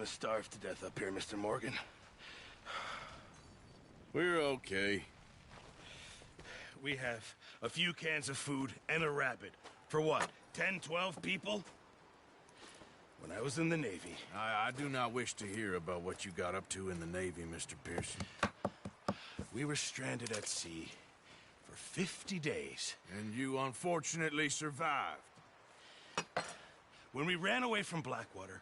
to starve to death up here, Mr. Morgan. We're okay. We have a few cans of food and a rabbit. For what, 10, 12 people? When I was in the Navy... I do not wish to hear about what you got up to in the Navy, Mr. Pearson. We were stranded at sea for 50 days. And you unfortunately survived. When we ran away from Blackwater,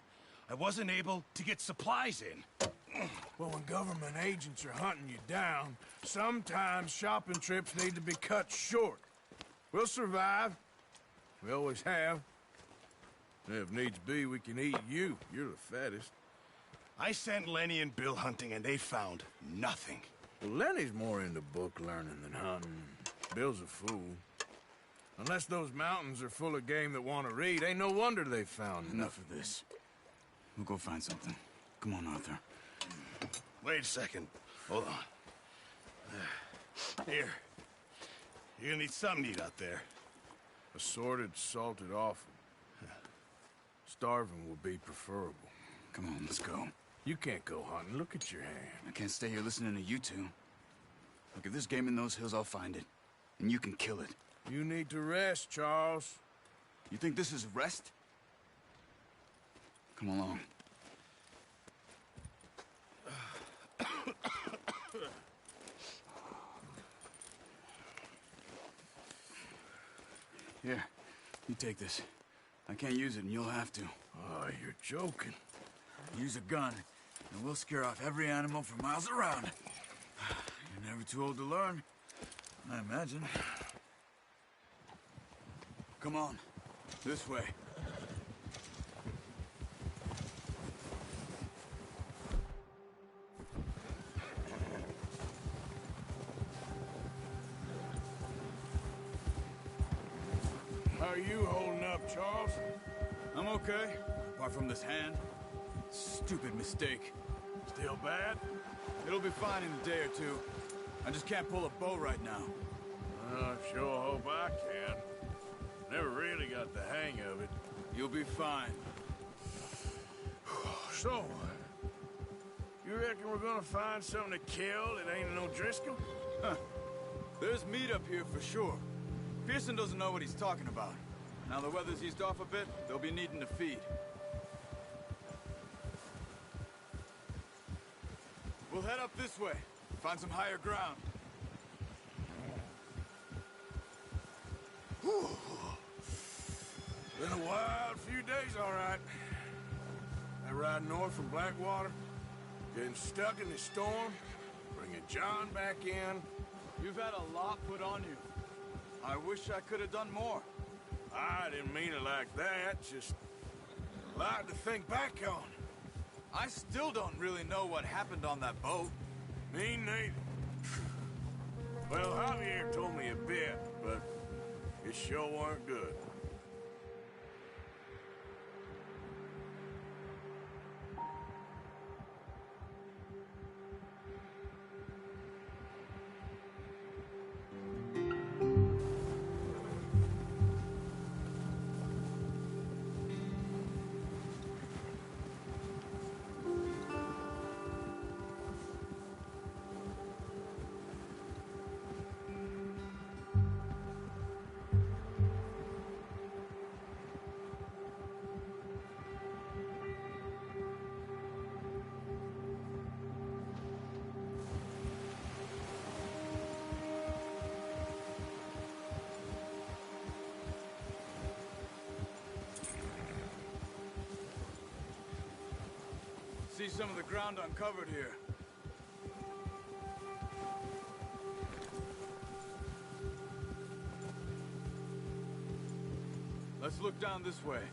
I wasn't able to get supplies in. Well, when government agents are hunting you down, sometimes shopping trips need to be cut short. We'll survive. We always have. If needs be, we can eat you. You're the fattest. I sent Lenny and Bill hunting, and they found nothing. Well, Lenny's more into book learning than hunting. Bill's a fool. Unless those mountains are full of game that want to read, ain't no wonder they found Enough of this. We'll go find something. Come on, Arthur. Wait a second. Hold on. Here. You're gonna need something to eat out there. Assorted, salted offal. Starving will be preferable. Come on, let's go. You can't go hunting. Look at your hand. I can't stay here listening to you two. Look, if there's game in those hills, I'll find it. And you can kill it. You need to rest, Charles. You think this is rest? Come along. Here, you take this. I can't use it, and you'll have to. Oh, you're joking. Use a gun, and we'll scare off every animal for miles around. You're never too old to learn, I imagine. Come on, this way. How are you holding up, Charles? I'm okay, apart from this hand. Stupid mistake. Still bad? It'll be fine in a day or two. I just can't pull a bow right now. I sure hope I can. Never really got the hang of it. You'll be fine. So, you reckon we're gonna find something to kill that ain't no Driscoll? Huh. There's meat up here for sure. Pearson doesn't know what he's talking about. Now the weather's eased off a bit, they'll be needing to feed. We'll head up this way, find some higher ground. Whew. Been a wild few days, all right. That ride north from Blackwater, getting stuck in the storm, bringing John back in. You've had a lot put on you. I wish I could have done more. I didn't mean it like that, just a lot to think back on. I still don't really know what happened on that boat. Me neither. Well, Javier told me a bit, but it sure weren't good. See some of the ground uncovered here. Let's look down this way.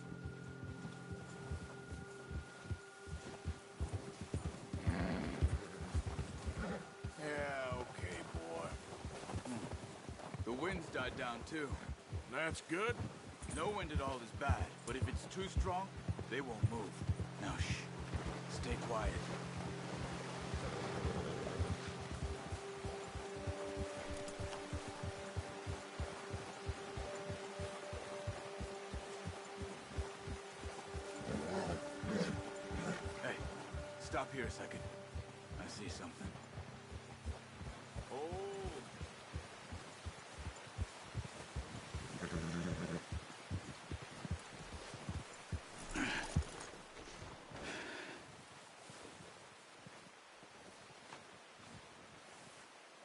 Yeah, okay, boy. The wind's died down too. That's good. No wind at all is bad, but if it's too strong, they won't move. Now shh. Stay quiet. Hey, Stop here a second. I see something. Oh!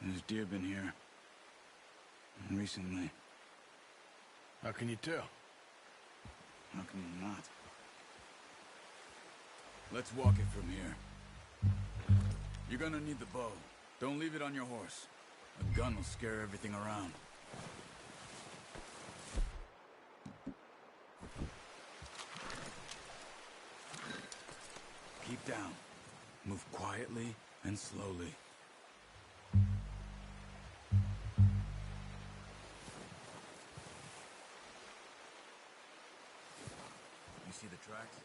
There's deer been here. Recently. How can you tell? How can you not? Let's walk it from here. You're gonna need the bow. Don't leave it on your horse. A gun will scare everything around. Keep down. Move quietly and slowly. You see the tracks?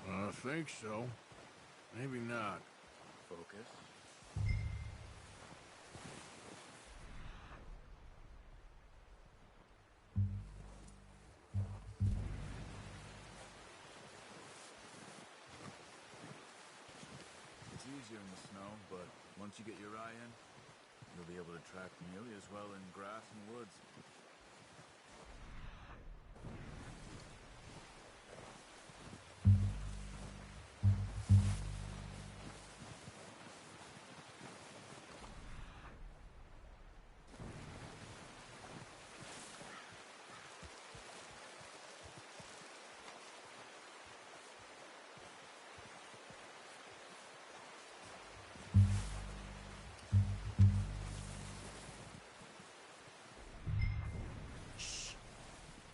I think so. Maybe not. Focus. It's easier in the snow, but once you get your eye in, you'll be able to track nearly as well in grass and woods.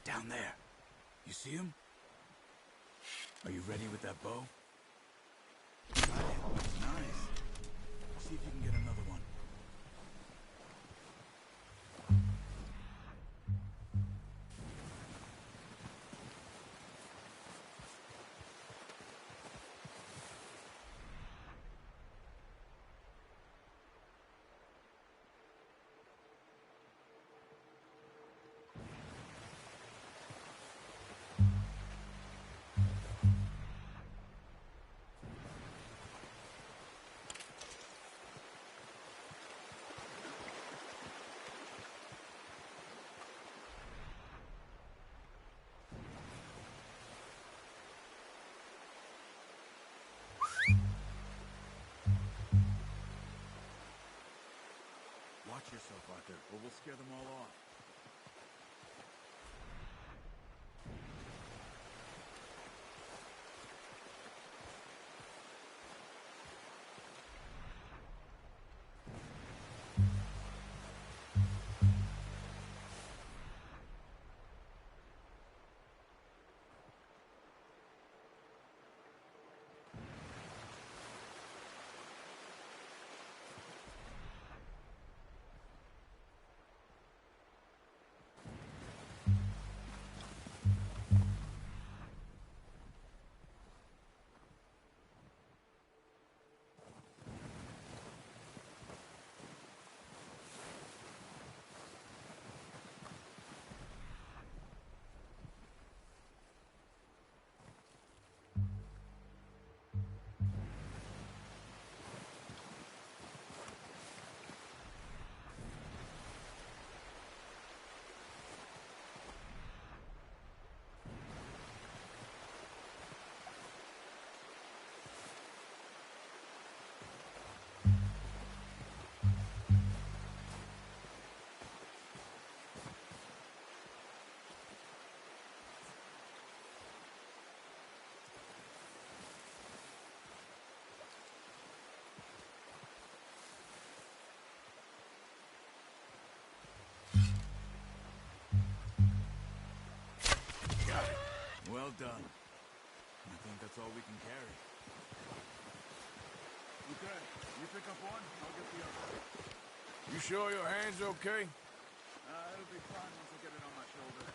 Down there. You see him? Are you ready with that bow? Nice. See if you can get another one. Watch yourself, Arthur, or we'll scare them all off. Well done. I think that's all we can carry. Okay, you pick up one, I'll get the other. You sure your hand's okay? It'll be fine once I get it on my shoulder.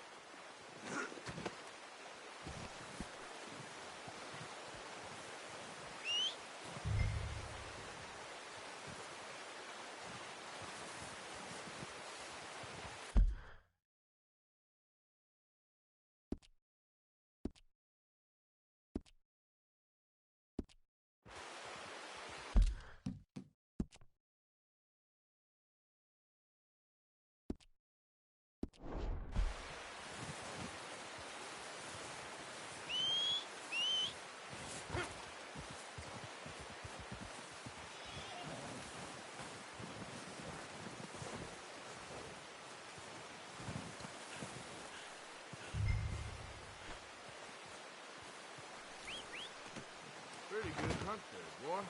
mighty good hunt there, boy.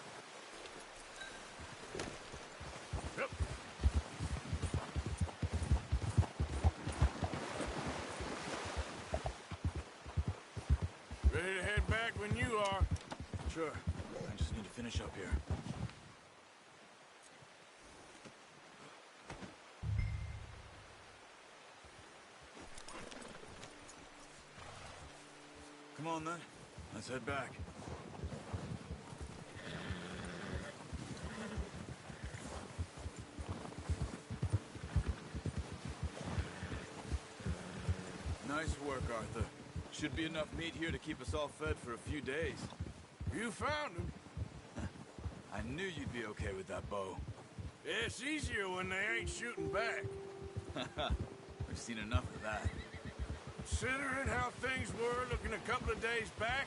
Yep. Ready to head back when you are. Sure. I just need to finish up here. Come on, then. Let's head back. Nice work, Arthur. Should be enough meat here to keep us all fed for a few days. You found him. I knew you'd be okay with that bow. It's easier when they ain't shooting back. We've seen enough of that. Considering how things were looking a couple of days back,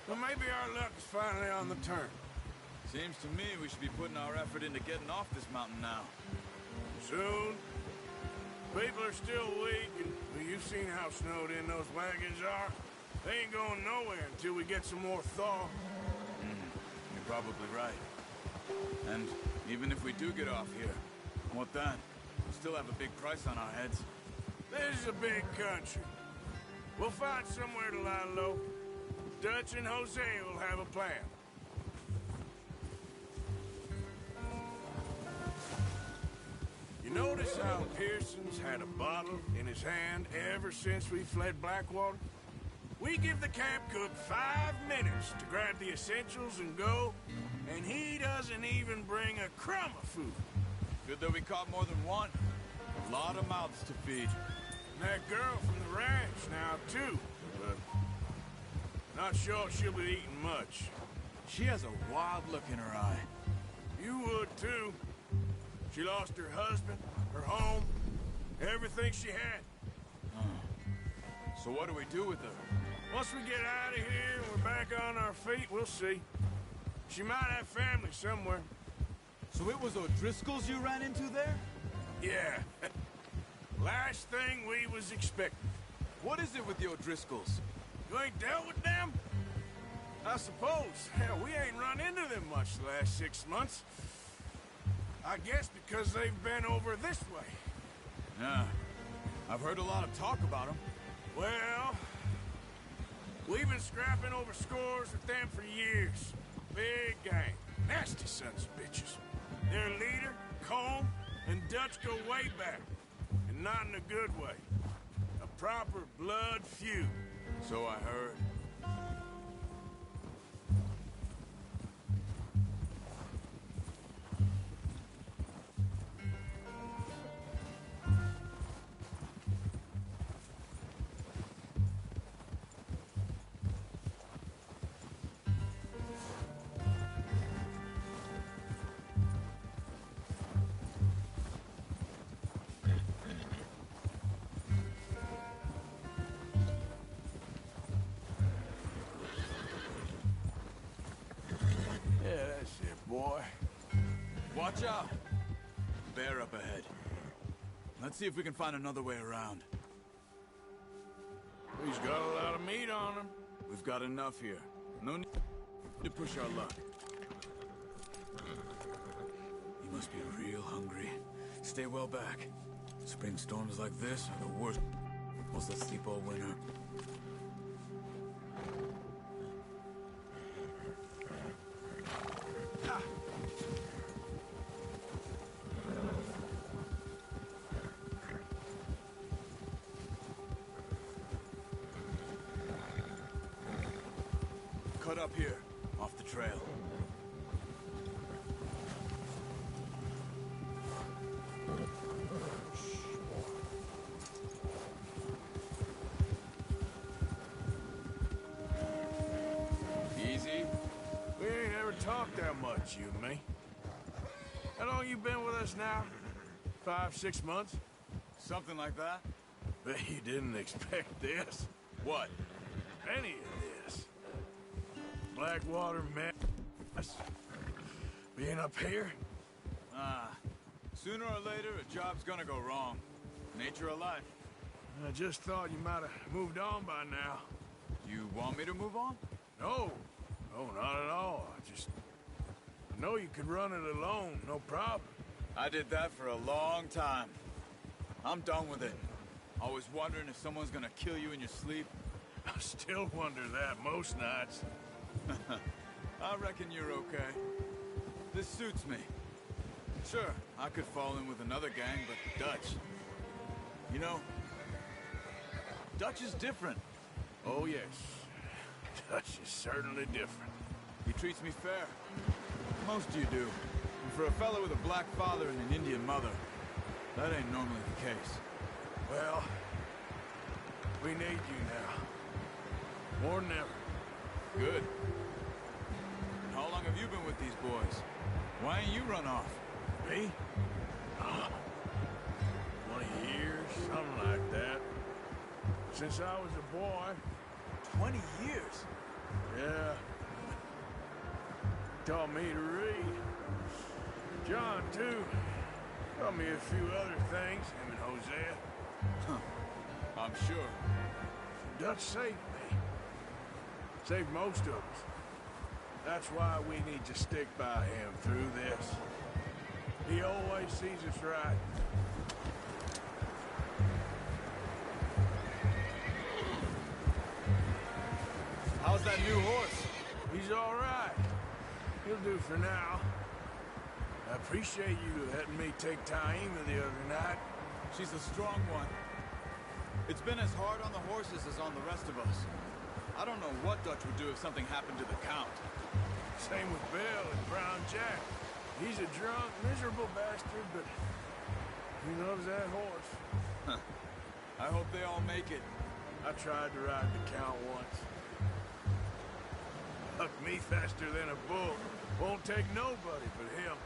well, maybe our luck is finally on the turn. Seems to me we should be putting our effort into getting off this mountain now. Soon. People are still weak, and well, you've seen how snowed in those wagons are. They ain't going nowhere until we get some more thaw. You're probably right. And even if we do get off here, what then? We still have a big price on our heads. This is a big country. We'll find somewhere to lie low. Dutch and Jose will have a plan. You notice how Pearson's had a bottle in his hand ever since we fled Blackwater? We give the camp cook 5 minutes to grab the essentials and go, and he doesn't even bring a crumb of food. Good that we caught more than one. A lot of mouths to feed. And that girl from the ranch now, too. But not sure she'll be eating much. She has a wild look in her eye. You would, too. She lost her husband, her home, everything she had. So what do we do with her? Once we get out of here and we're back on our feet, we'll see. She might have family somewhere. So it was O'Driscoll's you ran into there? Yeah. Last thing we was expecting. What is it with the O'Driscolls? You ain't dealt with them? I suppose. Hell, we ain't run into them much the last 6 months. I guess because they've been over this way. Yeah. I've heard a lot of talk about them. Well, we've been scrapping over scores with them for years. Big gang. Nasty sons of bitches. Their leader, Colm, and Dutch go way back. And not in a good way. A proper blood feud. So I heard. Yeah, that's it, boy. Watch out! Bear up ahead. Let's see if we can find another way around. He's got a lot of meat on him. We've got enough here. No need to push our luck. You must be real hungry. Stay well back. Spring storms like this are the worst. We'll sleep all winter. Cut up here, off the trail. Easy. We ain't ever talked that much, you and me. How long you been with us now? 5, 6 months? Something like that? Bet you didn't expect this. What? Any of this. Blackwater mess. Being up here? Sooner or later, a job's gonna go wrong. Nature of life. I just thought you might have moved on by now. You want me to move on? No. Oh, not at all. I know you could run it alone, no problem. I did that for a long time. I'm done with it. Always wondering if someone's gonna kill you in your sleep. I still wonder that most nights. I reckon you're okay. This suits me. Sure, I could fall in with another gang, but Dutch... You know, Dutch is different. Oh, yes. Dutch is certainly different. He treats me fair. Most of you do. And for a fellow with a black father and an Indian mother, that ain't normally the case. Well, we need you now. More than ever. Good. And how long have you been with these boys? Why ain't you run off? Me? 20 years, something like that. Since I was a boy. 20 years? Yeah. Taught me to read. John, too. Taught me a few other things, him and Hosea. Huh. I'm sure. Dutch saved me. Saved most of us. That's why we need to stick by him through this. He always sees us right. How's that new horse? He's all right. He'll do for now. I appreciate you letting me take Taima the other night. She's a strong one. It's been as hard on the horses as on the rest of us. I don't know what Dutch would do if something happened to the Count. Same with Bill and Brown Jack. He's a drunk, miserable bastard, but he loves that horse. Huh. I hope they all make it. I tried to ride the Count once. Bucked me faster than a bull. Won't take nobody but him.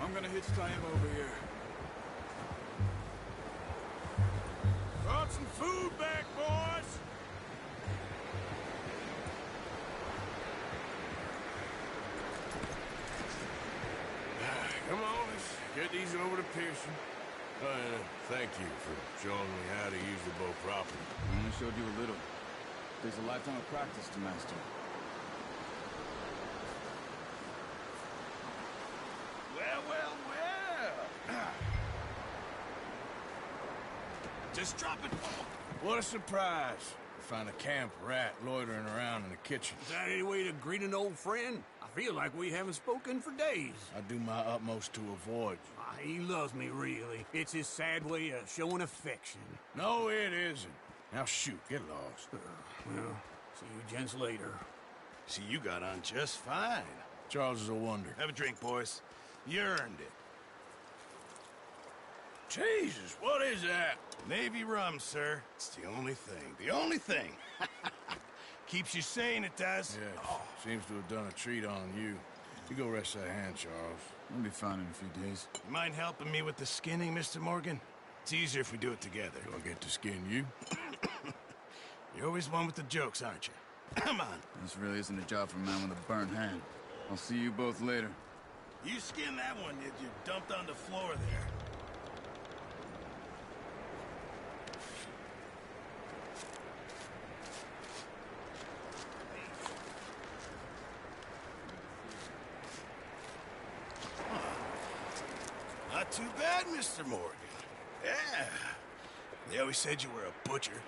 I'm gonna hitch Taima over here. Brought some food back, boys! Come on, let's get these over to Pearson. Thank you for showing me how to use the bow properly. I only showed you a little. There's a lifetime of practice to master. Well. Just drop it. What a surprise. Find a camp rat loitering around in the kitchen. Is that any way to greet an old friend? I feel like we haven't spoken for days. I do my utmost to avoid you. He loves me, really. It's his sad way of showing affection. No, it isn't. Now shoot, get lost. Well, see you gents later. See, you got on just fine. Charles is a wonder. Have a drink, boys. You earned it. Jesus, what is that? Navy rum, sir. It's the only thing. The only thing. Keeps you sane, it does. Yeah, seems to have done a treat on you. You go rest that hand, Charles. We'll be fine in a few days. You mind helping me with the skinning, Mr. Morgan? It's easier if we do it together. Do I get to skin you? You're always one with the jokes, aren't you? Come on. This really isn't a job for a man with a burnt hand. I'll see you both later. You skinned that one that you dumped on the floor there. Not too bad, Mr. Morgan. Yeah. They always said you were a butcher.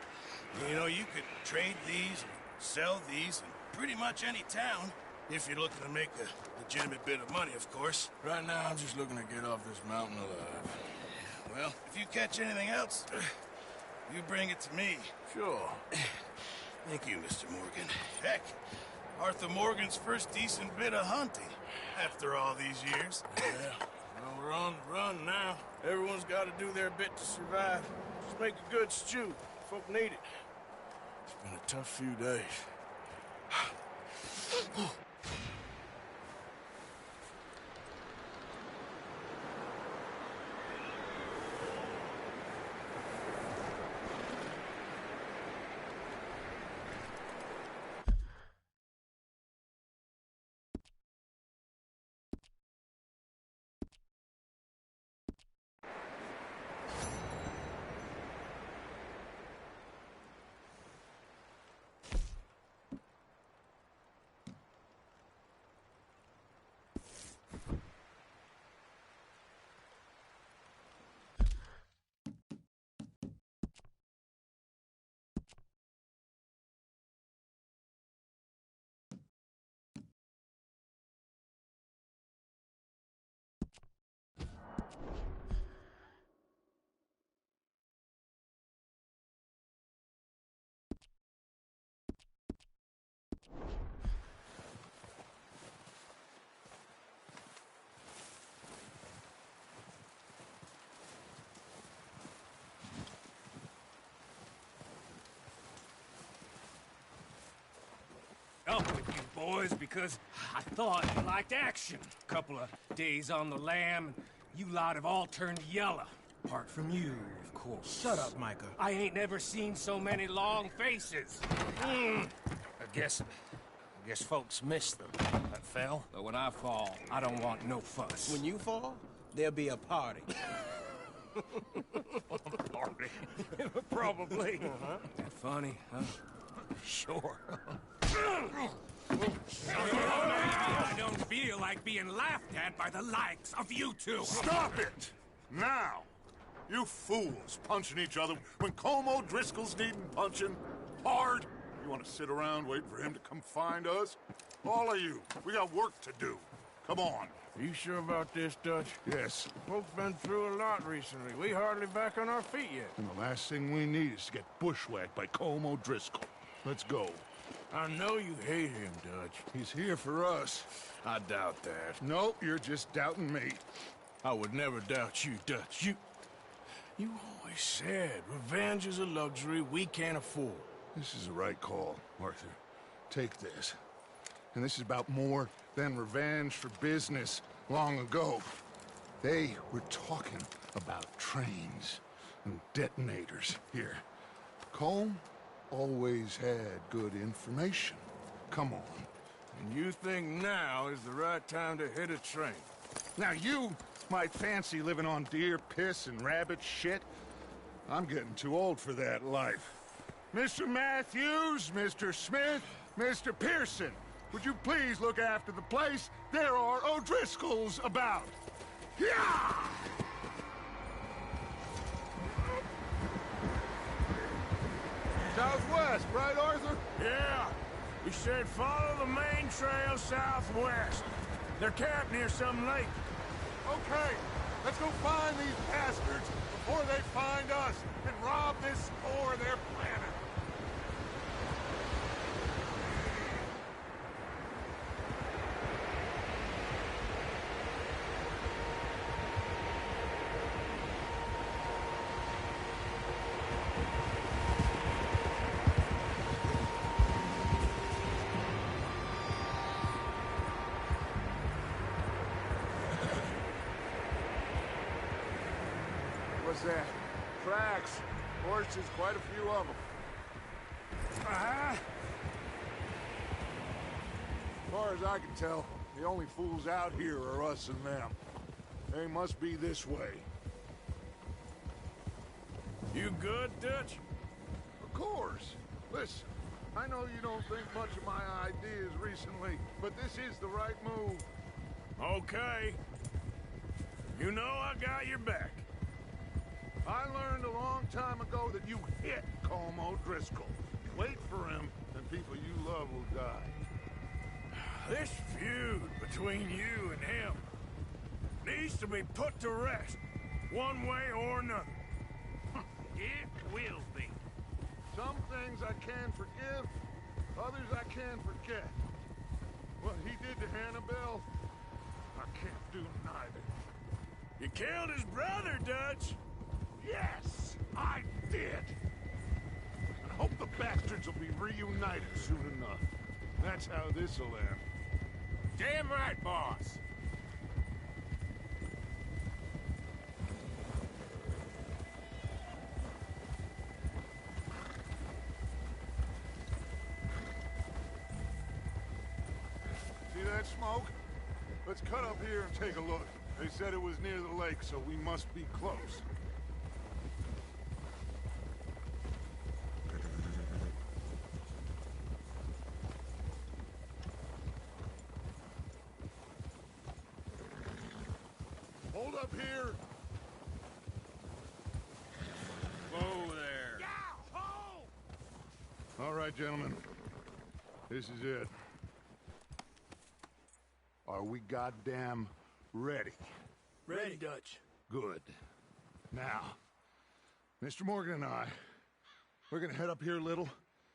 You know, you could trade these, sell these in pretty much any town. If you're looking to make a legitimate bit of money, of course. Right now, I'm just looking to get off this mountain alive. Well, if you catch anything else, you bring it to me. Sure. Thank you, Mr. Morgan. Heck, Arthur Morgan's first decent bit of hunting after all these years. Yeah, well, we're on the run now. Everyone's got to do their bit to survive. Just make a good stew. Folk need it. It's been a tough few days. Up with you boys because I thought you liked action. Couple of days on the lam, and you lot have all turned yellow. Apart from you, of course. Shut up, Micah. I ain't never seen so many long faces. I guess folks miss them. I fell, but when I fall, I don't want no fuss. When you fall, there'll be a party. Party. Probably. That funny, huh? Sure. I don't feel like being laughed at by the likes of you two. Stop it! Now! You fools punching each other when Colm O'Driscoll's needing punching hard. You want to sit around waiting for him to come find us? All of you, we got work to do. Come on. You sure about this, Dutch? Yes. Folks been through a lot recently. We hardly back on our feet yet. And the last thing we need is to get bushwhacked by Colm O'Driscoll. Let's go. I know you hate him, Dutch. He's here for us. I doubt that. No, you're just doubting me. I would never doubt you, Dutch. You always said revenge is a luxury we can't afford. This is the right call, Arthur. Take this. And this is about more than revenge for business long ago. They were talking about trains and detonators here. Colm always had good information. Come on. And you think now is the right time to hit a train? Now you might fancy living on deer piss and rabbit shit. I'm getting too old for that life. Mr. Matthews, Mr. Smith, Mr. Pearson, would you please look after the place? There are O'Driscolls about. Yeah! Southwest, right, Arthur? Yeah. We should follow the main trail southwest. They're camped near some lake. Okay, let's go find these bastards before they find us and rob this store they're planning. What's that? Tracks. Horses, quite a few of them. As far as I can tell, the only fools out here are us and them. They must be this way. You good, Dutch? Of course. Listen, I know you don't think much of my ideas recently, but this is the right move. Okay. You know I got your back. I learned a long time ago that you hit Colm O'Driscoll. Wait for him, and people you love will die. This feud between you and him needs to be put to rest, one way or another. It will be. things I can forgive, others I can forget. What he did to Annabelle, I can't do neither. You killed his brother, Dutch. Yes, I did. I hope the bastards will be reunited soon enough. That's how this'll end. Damn right, boss. See that smoke? Let's cut up here and take a look. They said it was near the lake, so we must be close. Hold up here. Whoa there. All right, gentlemen. This is it. Are we goddamn ready? Ready, Dutch. Good. Now, Mr. Morgan and I, we're gonna head up here a little,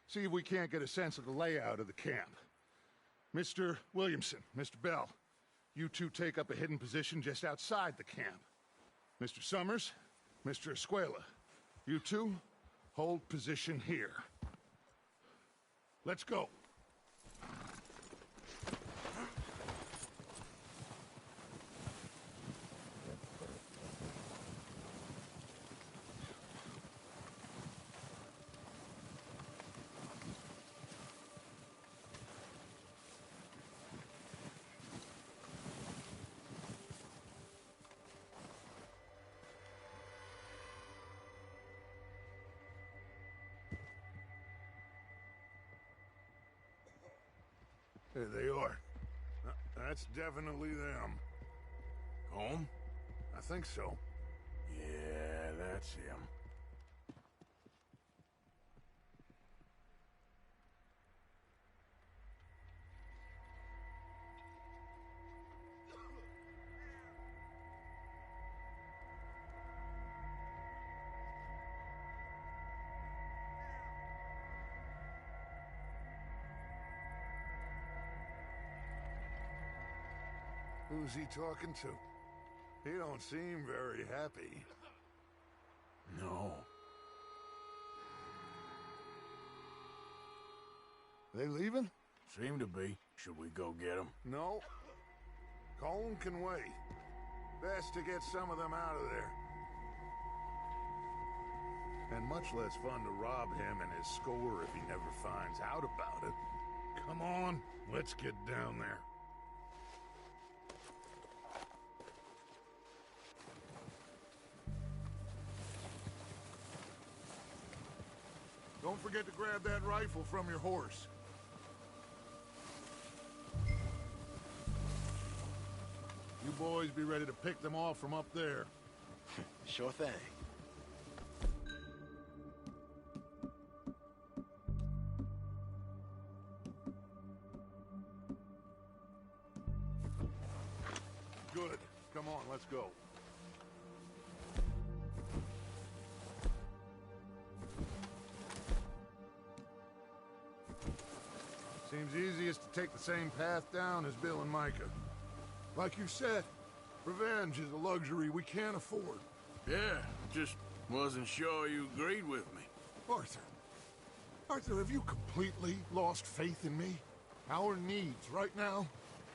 see if we can't get a sense of the layout of the camp. Mr. Williamson, Mr. Bell, you two take up a hidden position just outside the camp. Mr. Summers, Mr. Escuela, you two hold position here. Let's go. There they are. That's definitely them. Home? I think so. Yeah, that's him. Who's he talking to? He don't seem very happy. No. They leaving? Seem to be. Should we go get them? No. Colin can wait. Best to get some of them out of there. And much less fun to rob him and his score if he never finds out about it. Come on, let's get down there. Don't forget to grab that rifle from your horse. You boys be ready to pick them off from up there. Sure thing. Good. Come on, let's go. Seems easiest to take the same path down as Bill and Micah. Like you said, revenge is a luxury we can't afford. Yeah, just wasn't sure you agreed with me. Arthur. Arthur, have you completely lost faith in me? Our needs right now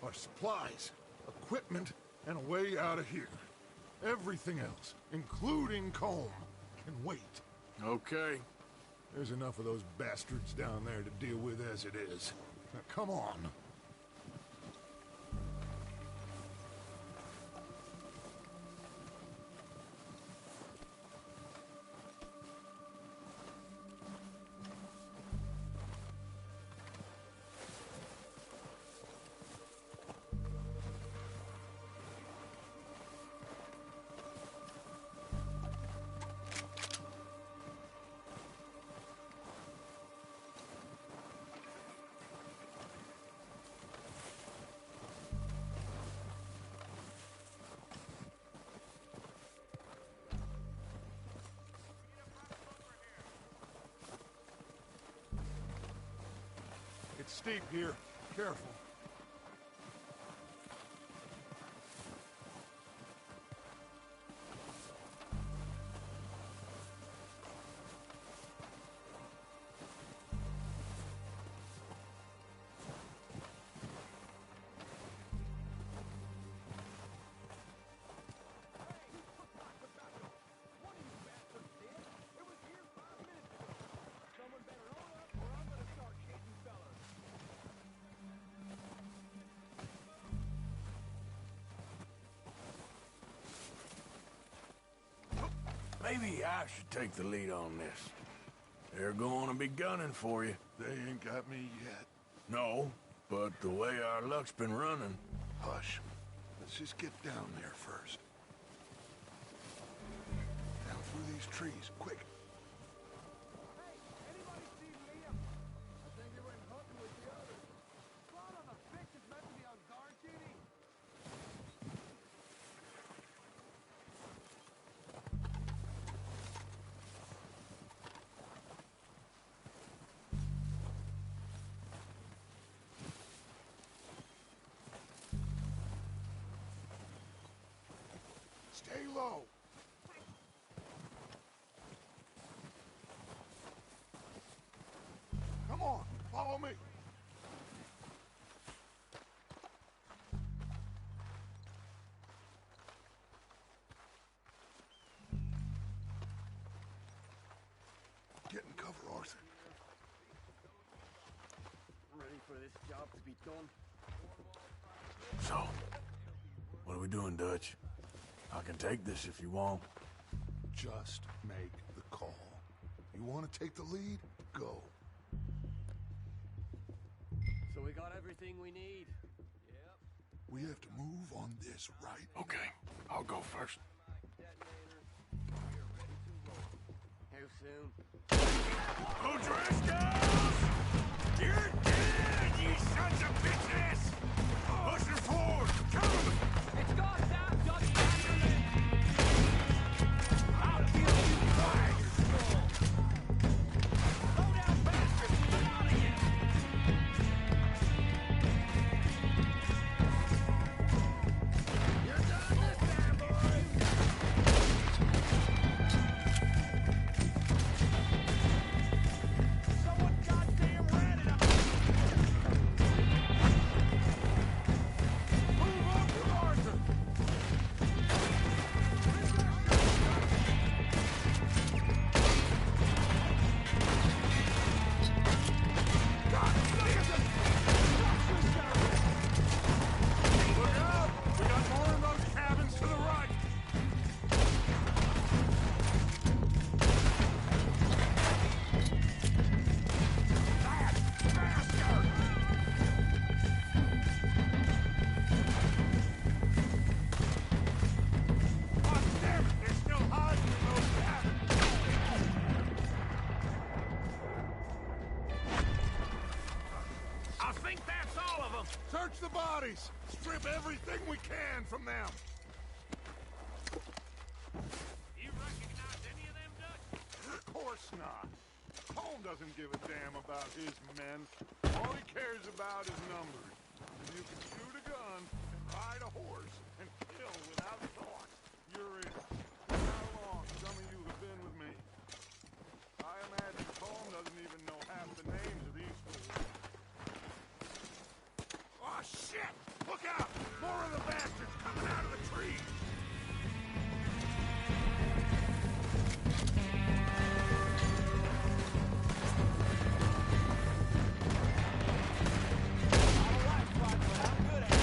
are supplies, equipment, and a way out of here. Everything else, including Colm, can wait. Okay. There's enough of those bastards down there to deal with as it is. Now, come on. steep here. Careful. Maybe I should take the lead on this. They're going to be gunning for you. They ain't got me yet. No, but the way our luck's been running... Hush. Let's just get down there first. Down through these trees, quick. Hey, anybody see Liam? I think he went hunting with the others. Son of a bitch is meant to be on guard duty. Stay low. Come on, follow me. Get in cover, Arthur. Ready for this job to be done? So, what are we doing, Dutch? I can take this if you want. Just make the call. You want to take the lead? Go. So we got everything we need. Yep. We have to move on this right. Okay, I'll go first. Detonator. We're ready to roll. How soon? O'Driscolls! You're dead, you sons of bitches! Pushing forward! Come! It's got down, Dutchy! I'll kill you by your skull! Slow down, bastard! Get out of here! You're done this time, boys! Someone goddamn ran it up! Move up to Arthur! Look out! We got more in those cabins to the right! God damn it! They're still hiding in those cabins! I think that's all of them! Search the bodies! Strip everything we can from them! You recognize any of them, Dutch? Of course not. Holmes doesn't give a damn about his men. All he cares about is numbers. If you can shoot a gun and ride a horse and kill without thought, you're in. Look how long some of you have been with me. I imagine Holmes doesn't even know half the names of these fools. Oh, shit! Look out! More of the bastards coming out of the trees! All right, but I'm good at it.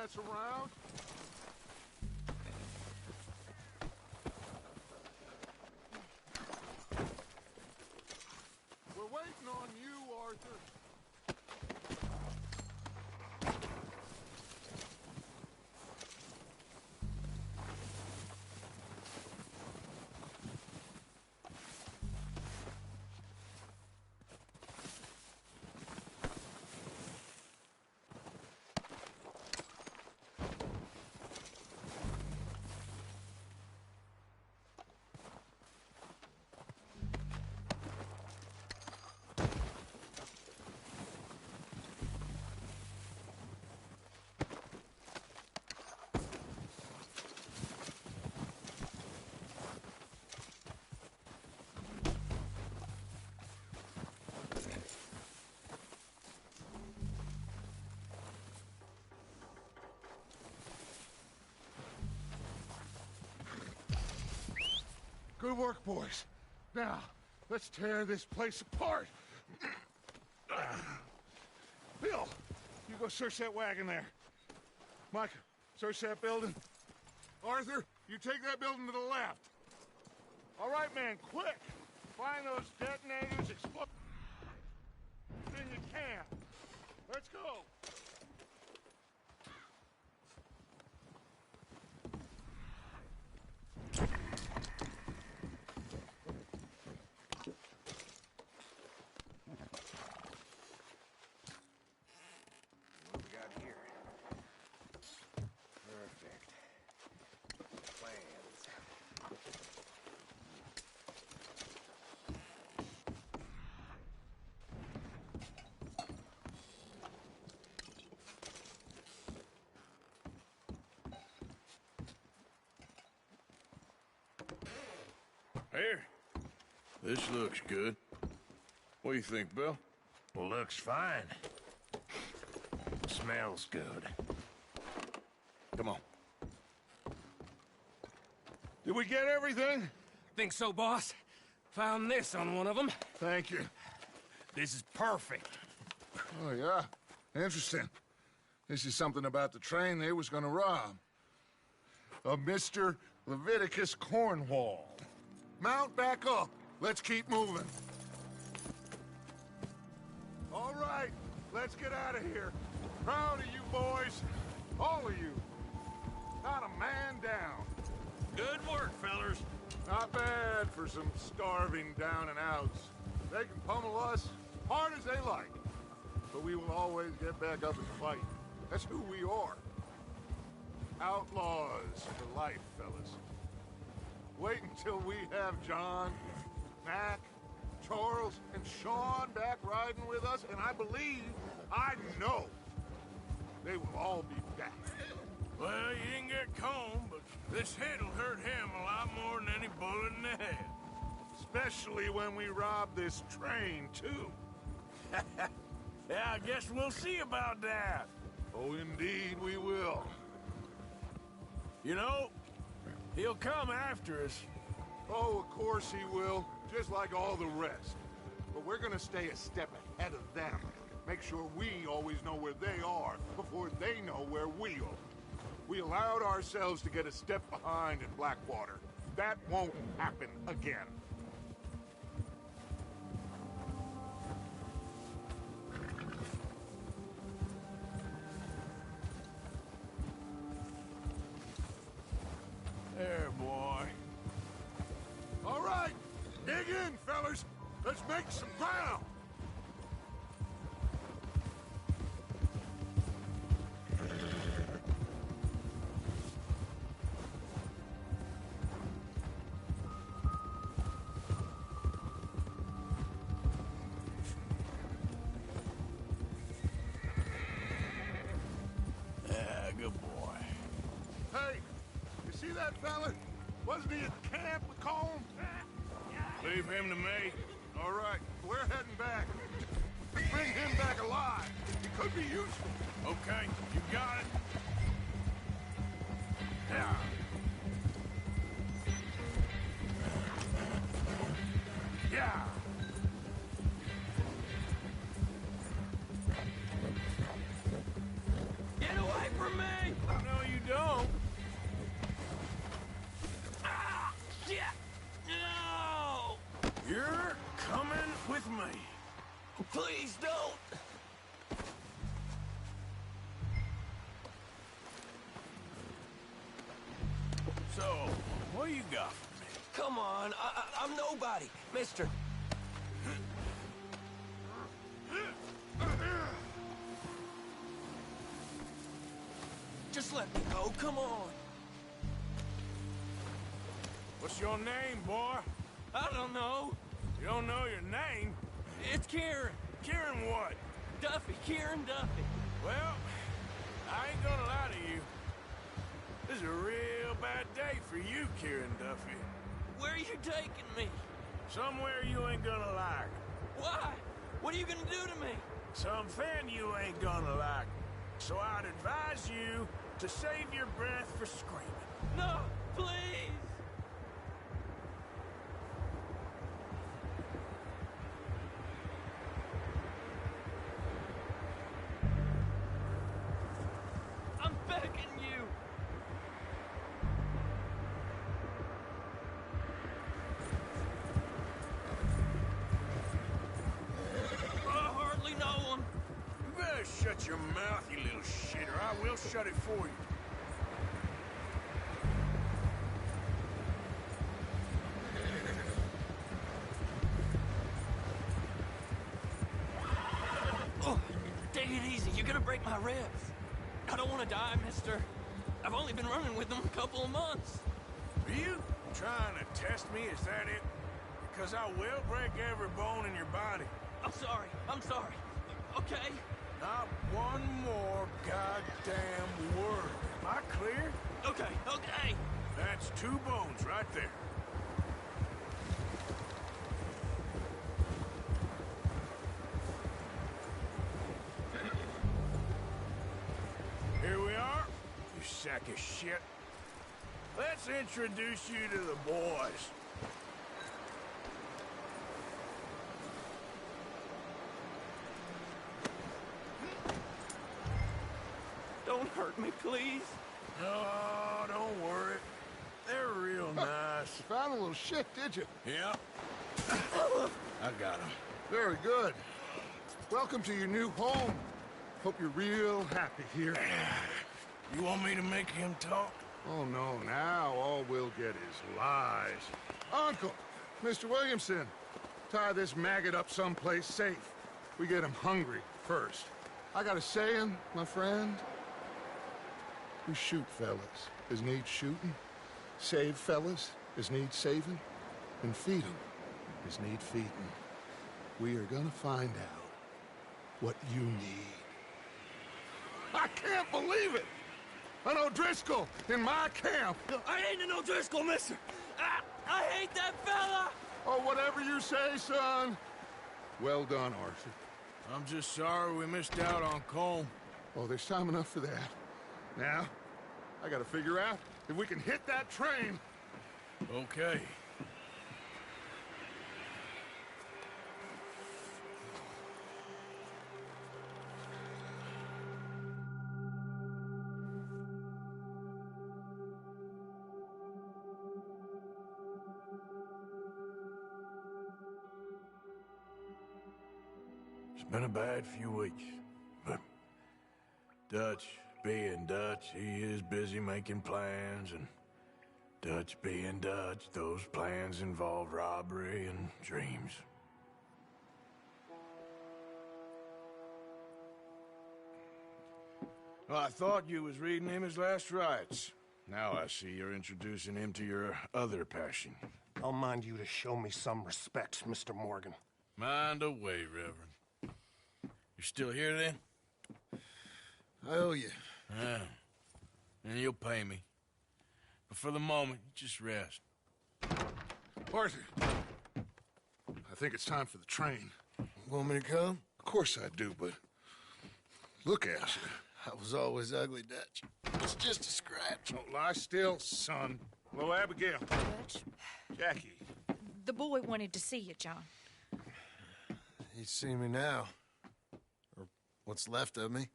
mess around. We're waiting on you, Arthur. Good work, boys. Now, let's tear this place apart. Bill, you go search that wagon there. Mike, search that building. Arthur, you take that building to the left. All right, man, quick. Find those detonators, explode everything you can. Let's go. Here. This looks good. What do you think, Bill? Looks fine. Smells good. Come on. Did we get everything? Think so, boss? Found this on one of them. Thank you. This is perfect. Oh, yeah? Interesting. This is something about the train they was gonna rob. A Mr. Leviticus Cornwall. Mount back up. Let's keep moving. All right, let's get out of here. Proud of you boys. All of you. Not a man down. Good work, fellers. Not bad for some starving down and outs. They can pummel us hard as they like. But we will always get back up and fight. That's who we are. Outlaws for life, fellas. Wait until we have John, Mac, Charles, and Sean back riding with us, and I believe, I know, they will all be back. Well, you didn't get Combe, but this hit'll hurt him a lot more than any bullet in the head. Especially when we rob this train, too. Yeah, I guess we'll see about that. Oh, indeed we will. You know, he'll come after us. Oh, of course he will, just like all the rest. But we're gonna stay a step ahead of them. Make sure we always know where they are before they know where we are. We allowed ourselves to get a step behind in Blackwater. That won't happen again. There, boy. All right, dig in, fellas. Let's make some ground. Yeah, good boy. Hey, you see that fella? Wasn't he at camp with Colm? Leave him to me. All right, we're heading back. Bring him back alive. He could be useful. Okay, you got it. Yeah. Yeah. Get away from from me! No, you don't. Ah! Shit! No! You're coming with me. Please don't! So, what you got for me? Come on, I'm nobody, mister. Just let me go, come on. What's your name, boy? I don't know. You don't know your name? It's Kieran. Kieran what? Duffy, Kieran Duffy. Well, I ain't gonna lie to you. This is a real bad day for you, Kieran Duffy. Where are you taking me? Somewhere you ain't gonna like. Why? What are you gonna do to me? Something you ain't gonna like. So I'd advise you to save your breath for screaming. No, please. I'm begging you. I hardly know him. You better shut your mouth, you little shit, or I will shut it for you. Oh, take it easy. You're gonna break my ribs. I don't want to die, mister. I've only been running with them a couple of months. Are you trying to test me? Is that it? Because I will break every bone in your body. I'm sorry. I'm sorry. Okay? Not one more goddamn word. Am I clear? Okay, okay. That's 2 bones right there. Here we are, you sack of shit. Let's introduce you to the boys. Don't hurt me, please. No, don't worry. They're real nice. You found a little shit, did you? Yep. I got him. Very good. Welcome to your new home. Hope you're real happy here. You want me to make him talk? Oh, no, now all we'll get is lies. Uncle, Mr. Williamson, tie this maggot up someplace safe. We get him hungry first. I got a saying, my friend. We shoot fellas as need shooting, save fellas as need saving, and feed 'em as need feeding. We are gonna find out what you need. I can't believe it! An O'Driscoll in my camp! I ain't an O'Driscoll, mister. I hate that fella. Oh, whatever you say, son. Well done, Arthur. I'm just sorry we missed out on Colm. Oh, there's time enough for that. Now, I gotta figure out if we can hit that train. Okay. It's been a bad few weeks, but Dutch being Dutch, he is busy making plans, and Dutch being Dutch, those plans involve robbery and dreams. Well, I thought you was reading him his last rites. Now I see you're introducing him to your other passion. I'll mind you to show me some respect, Mr. Morgan. Mind away, Reverend. You still here, then? I owe you. Yeah. And you'll pay me. But for the moment, just rest. Arthur, I think it's time for the train. Want me to come? Of course I do, but look at you. I was always ugly, Dutch. It's just a scratch. Don't lie still, son. Hello, Abigail. Dutch, Jackie. the boy wanted to see you, John. He's seen me now. Or what's left of me.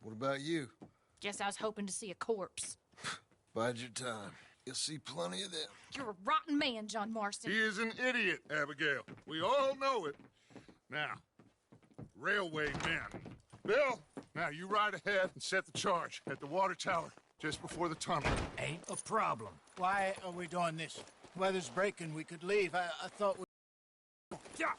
What about you? Guess I was hoping to see a corpse. Bide your time. You'll see plenty of them. You're a rotten man, John Marston. He is an idiot, Abigail. We all know it. Now, railway men. Bill, now you ride ahead and set the charge at the water tower just before the tunnel. Ain't a problem. Why are we doing this? Weather's breaking. We could leave. I thought we... Yeah,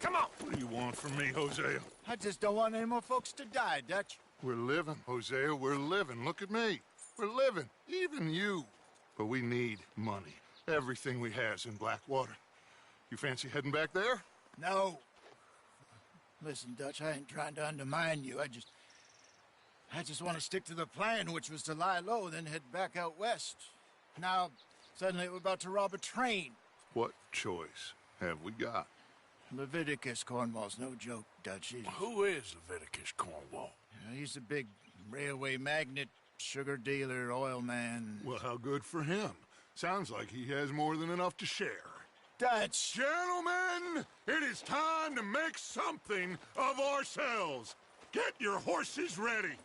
come on. What do you want from me, Hosea? I just don't want any more folks to die, Dutch. We're living, Hosea. We're living. Look at me. We're living. Even you. But we need money. Everything we has in Blackwater. You fancy heading back there? No. Listen, Dutch, I ain't trying to undermine you. I just want to stick to the plan, which was to lie low, then head back out west. Now, suddenly we're about to rob a train. What choice have we got? Leviticus Cornwall's no joke, Dutch. Who is Leviticus Cornwall? He's a big railway magnate, sugar dealer, oil man. Well, how good for him. Sounds like he has more than enough to share. Dutch! Gentlemen, it is time to make something of ourselves. Get your horses ready.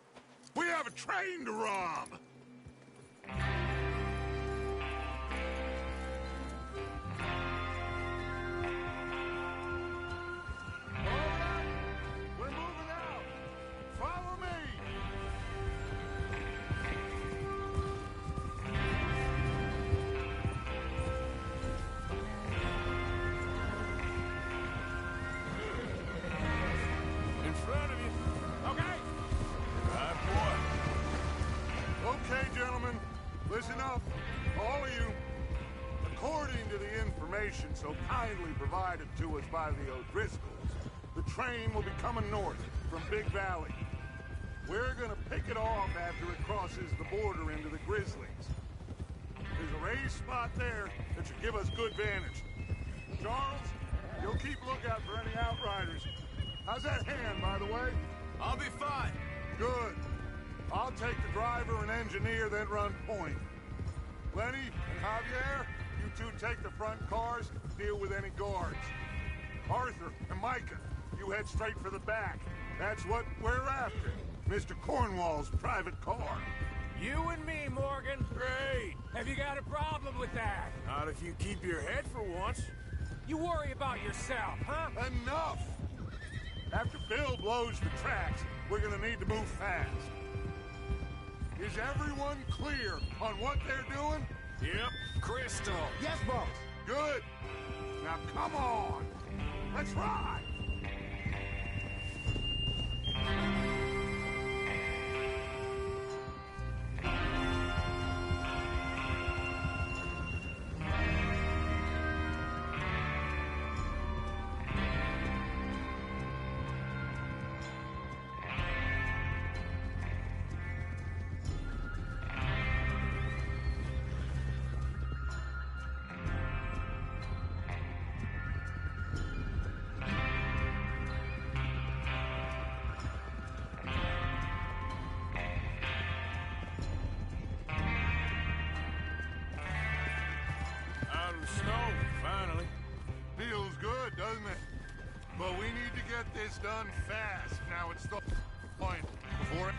We have a train to rob. We're moving out. Follow me. In front of you. Okay. Right, boy. Okay, gentlemen, listen up, all of you. According to the information so kindly provided to us by the O'Driscolls, the train will be coming north from Big Valley. We're gonna pick it off after it crosses the border into the Grizzlies. There's a raised spot there that should give us good vantage. Charles, you'll keep lookout for any outriders. How's that hand, by the way? I'll be fine. Good. I'll take the driver and engineer, then run point. Lenny and Javier, you two take the front cars, deal with any guards. Arthur and Micah, you head straight for the back. That's what we're after. Mr. Cornwall's private car. You and me, Morgan. Great. Have you got a problem with that? Not if you keep your head for once. You worry about yourself, huh? Enough! After Bill blows the tracks, we're gonna need to move fast. Is everyone clear on what they're doing? Yep. Crystal. Yes, boss. Good. Now come on. Let's ride. Out of the snow, finally. Feels good, doesn't it? But we need to get this done fast. Now it's the point before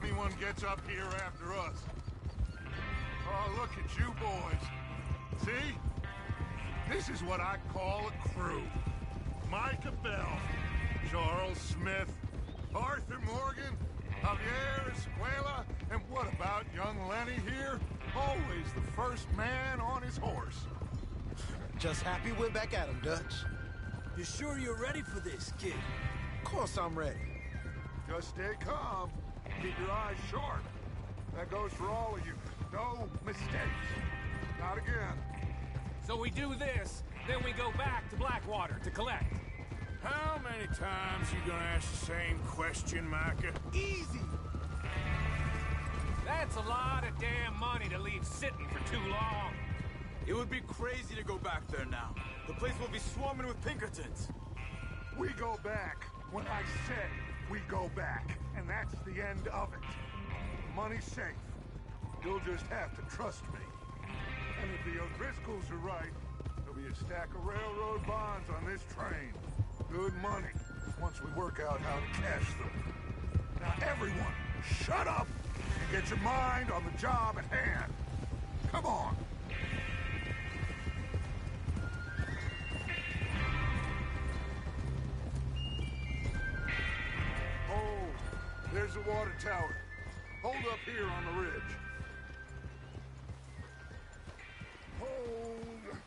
anyone gets up here after us. Oh, look at you boys. See? This is what I call a crew. Micah Bell, Charles Smith, Arthur Morgan, Javier Escuela, and what about young Lenny here? Always the first man on his horse. Just happy we're back at him, Dutch. You sure you're ready for this, kid? Of course I'm ready. Just stay calm. Keep your eyes sharp. That goes for all of you. No mistakes. Not again. So we do this, then we go back to Blackwater to collect. How many times you gonna ask the same question, Micah? Easy. That's a lot of damn money to leave sitting for too long. It would be crazy to go back there now. The place will be swarming with Pinkertons. We go back when I say we go back, and that's the end of it. Money's safe. You'll just have to trust me. And if the O'Driscolls are right, there'll be a stack of railroad bonds on this train. Good money. once we work out how to cash them. Now, everyone, shut up and get your mind on the job at hand. Come on. Oh, there's the water tower. Hold up here on the ridge. Hold.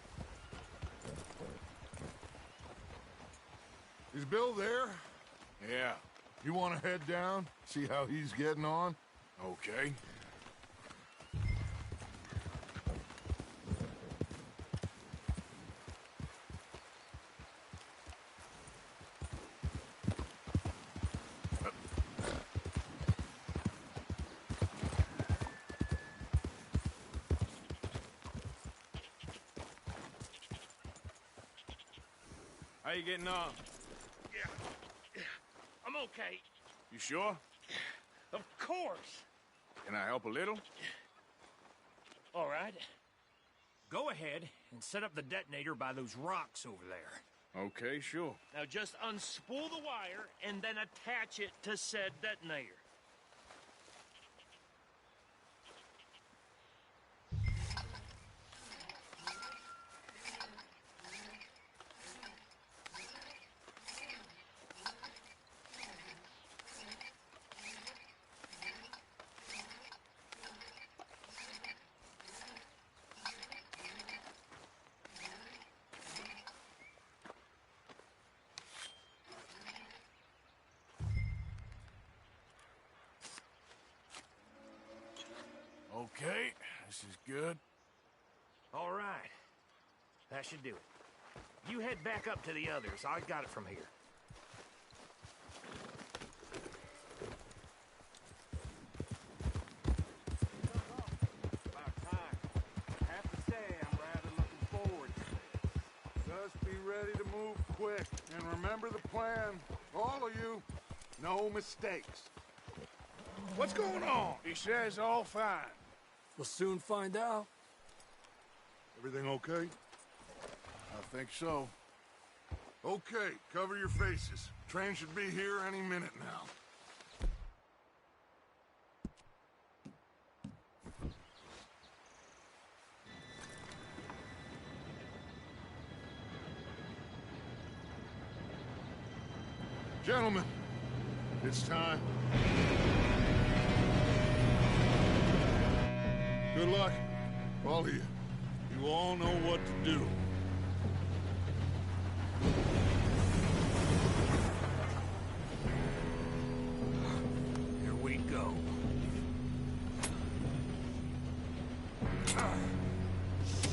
Is Bill there? Yeah. You want to head down, see how he's getting on? Okay. How you getting on? Yeah, I'm okay. You sure? Of course. Can I help a little? All right. Go ahead and set up the detonator by those rocks over there. Okay, sure. Now just unspool the wire and then attach it to said detonator. Okay, this is good. All right. That should do it. You head back up to the others. I got it from here. About time. I have to say, I'm rather looking forward to this. Just be ready to move quick. And remember the plan. All of you, no mistakes. What's going on? He says all fine. We'll soon find out. Everything okay? I think so. Okay, cover your faces. Train should be here any minute now. Gentlemen, it's time. Good luck, all of you. You all know what to do. Here we go.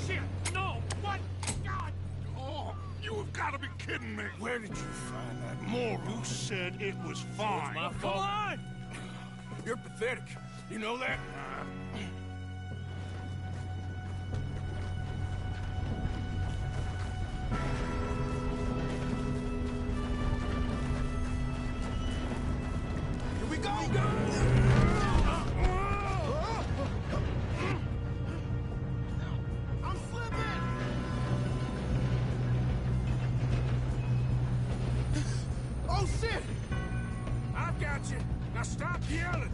Shit! No! What? God! Oh, you have got to be kidding me. Where did you find that moron? You said it was fine. My fault. Come on! You're pathetic. You know that? Here we go! I'm slipping! Oh, shit! I've got you. Now stop yelling.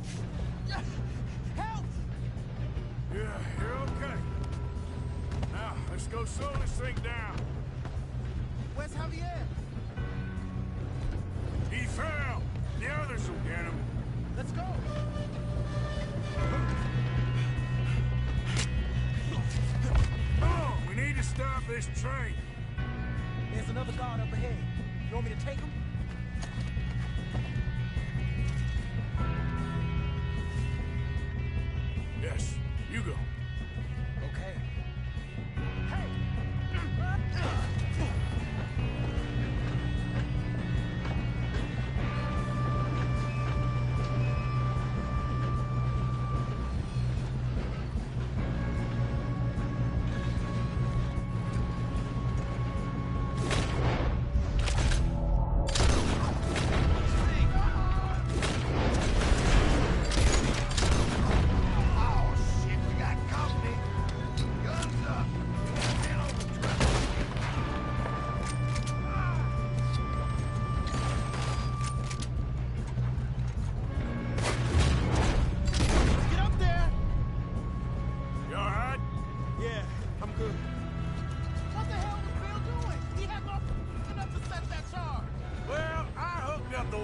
Help! Yeah, you're okay. Now, let's go slow this thing down. Where's Javier? He fell. The others will get him. Let's go! Oh, we need to stop this train. There's another guard up ahead. You want me to take him? Yes, you go. Okay.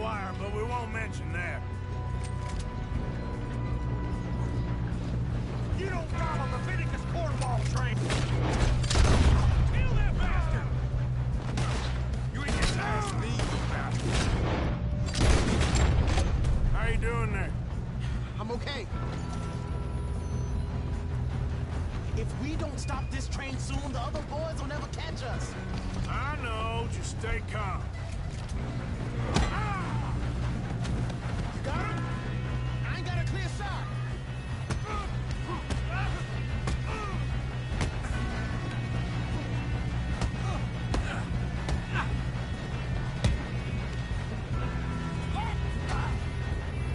wire, but we won't mention that. You don't follow Leviticus cornball train! Kill that bastard! You ain't getting past me, you bastard. How you doing there? I'm okay. If we don't stop this train soon, the other boys will never catch us. I know, just stay calm. Ah! You got him? I ain't got a clear shot.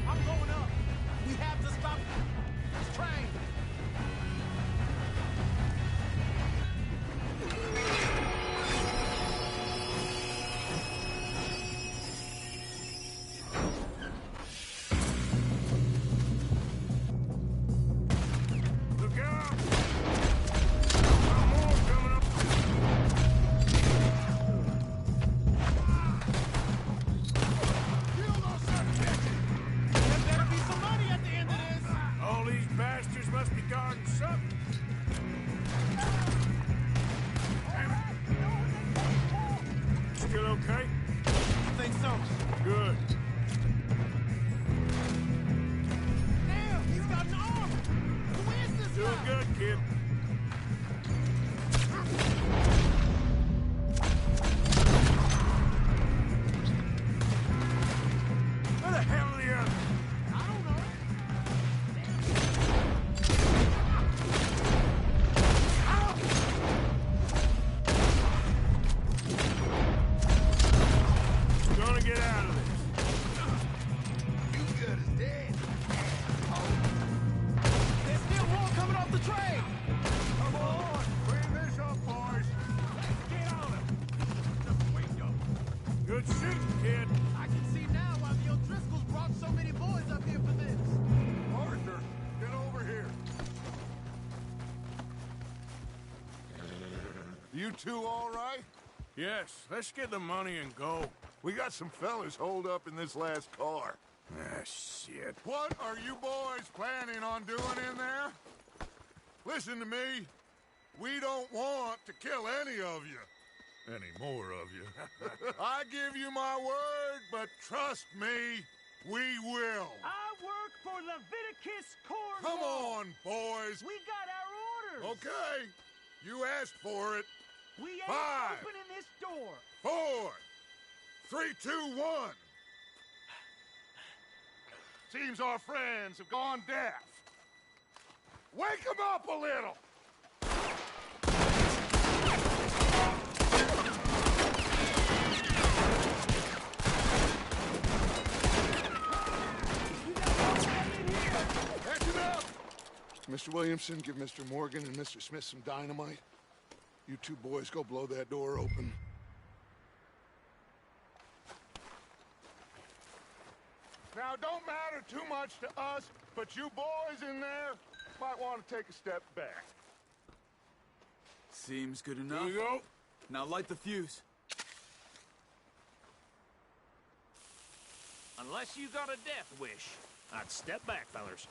I'm going up. We have to stop this train. Look out! Some more coming up. Kill those son of bitches! There better be some money at the end of this. All these bastards must be guarding something. Still okay? I think so. Good. Damn, he's got an arm. Who is this Doing guy? good, kid. Where the hell are the others? I don't know. Gonna get out of this. You good as dead. There's still more coming off the train. Come on, bring this up, boys. Let's get on him. Just wait up. Good shooting, kid. I can see now why the O'Driscolls brought so many boys up here for this. Arthur, get over here. You two all right? Yes, let's get the money and go. We got some fellas holed up in this last car. Ah, shit. What are you boys planning on doing in there? Listen to me. We don't want to kill any of you. Any more of you. I give you my word, but trust me, we will. I work for Leviticus Cornwall. Come on, boys. We got our orders. Okay. You asked for it. We ain't 5, opening this door. 4, 3, 2, 1. Seems our friends have gone deaf. Wake them up a little. Catch it up. Mr. Williamson, give Mr. Morgan and Mr. Smith some dynamite. You two boys go blow that door open. Now, don't matter too much to us, but you boys in there might want to take a step back. Seems good enough. Here we go. Now light the fuse. Unless you got a death wish, I'd step back, fellers.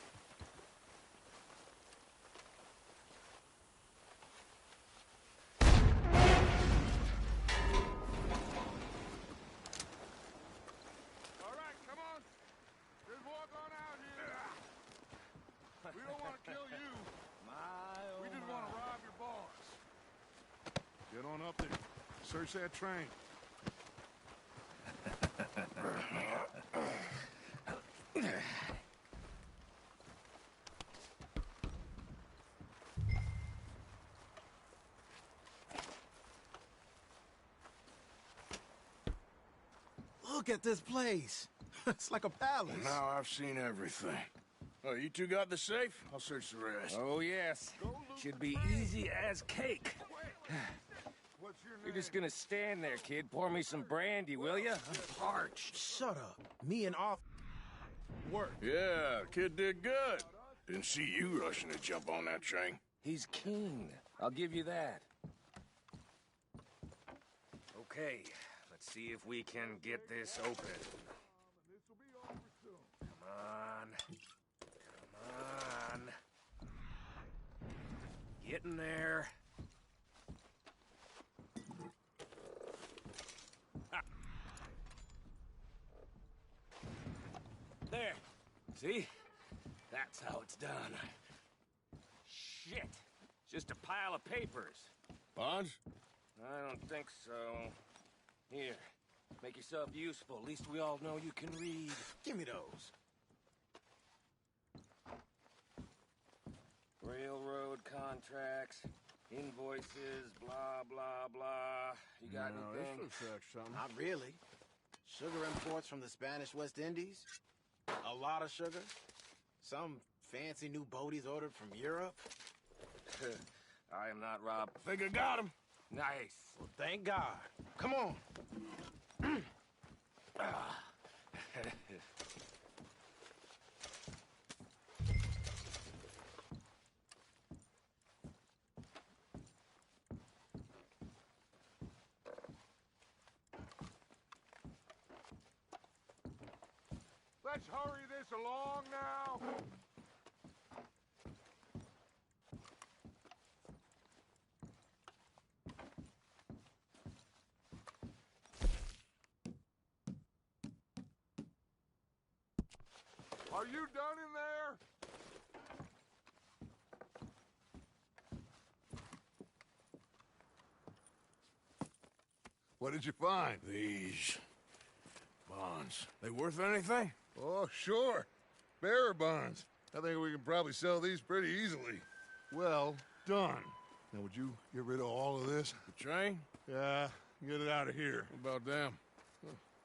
All right, come on. Just walk on out here. We don't want to kill you. We just want to rob your boss. Get on up there. Search that train. Look at this place. It's like a palace. Well, now I've seen everything. Oh, you two got the safe? I'll search the rest. Oh, yes. Should be easy as cake. What's your name? You're just gonna stand there, kid. Pour me some brandy, will ya? I'm parched. Shut up. Me and off work. Yeah, kid did good. Didn't see you rushing to jump on that train. He's keen. I'll give you that. Okay, let's see if we can get this open. See? That's how it's done. Shit. Just a pile of papers. Bonds? I don't think so. Here. Make yourself useful. At least we all know you can read. Give me those. Railroad contracts, invoices, blah, blah, blah. You got anything? This looks like something. Not really. Sugar imports from the Spanish West Indies. A lot of sugar. Some fancy new boaties ordered from Europe. I am not Rob. Think I got him. Nice. Well, thank God. Come on. Let's hurry this along now. Are you done in there? What did you find? These bonds. They worth anything? Oh, sure. Bearer bonds. I think we can probably sell these pretty easily. Well done. Now, would you get rid of all of this? The train? Yeah, get it out of here. What about them?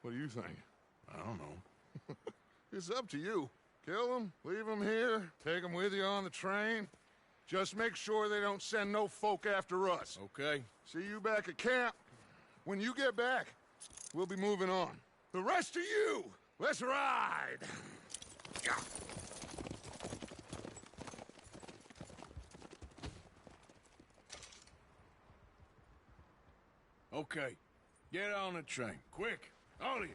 What do you think? I don't know. It's up to you. Kill them, leave them here, take them with you on the train. Just make sure they don't send no folk after us. Okay. See you back at camp. When you get back, we'll be moving on. The rest of you, let's ride! Okay. Get on the train. Quick. All of you.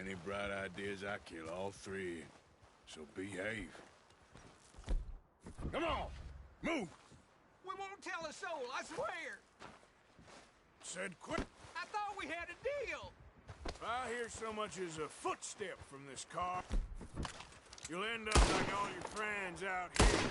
Any bright ideas, I kill all three of you. So behave. Come on! Move! We won't tell a soul, I swear. Said quick. I thought we had a deal. If I hear so much as a footstep from this car, you'll end up like all your friends out here.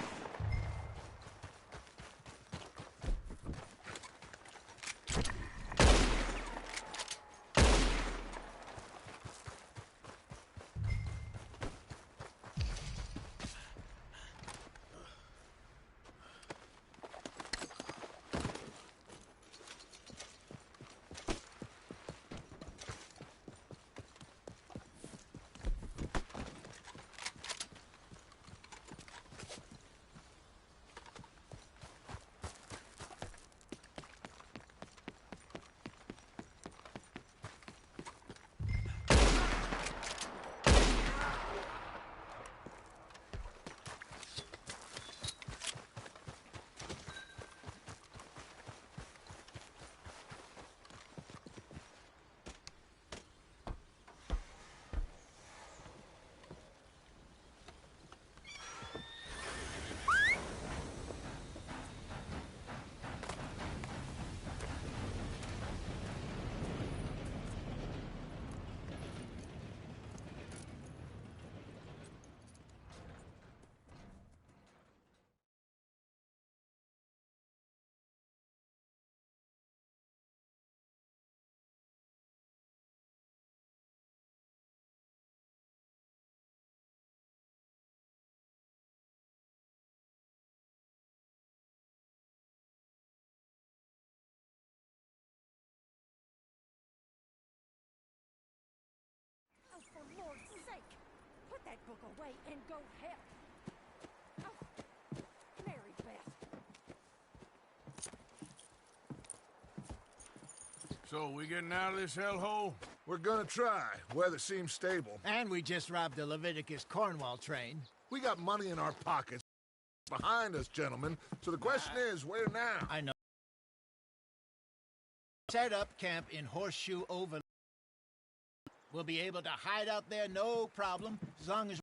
Oh, for Lord's sake! Put that book away and go help! Oh, Mary Beth. So, we getting out of this hellhole? We're gonna try. Weather seems stable. And we just robbed the Leviticus Cornwall train. We got money in our pockets behind us, gentlemen. So the question is, where now? I know. Set up camp in Horseshoe Over. We'll be able to hide out there, no problem, as long as...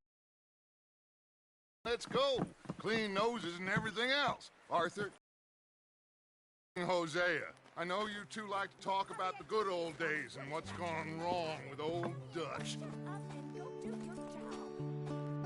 Let's go. Clean noses and everything else. Arthur, Hosea, I know you two like to talk about the good old days and what's gone wrong with old Dutch. Shut up and go do your job.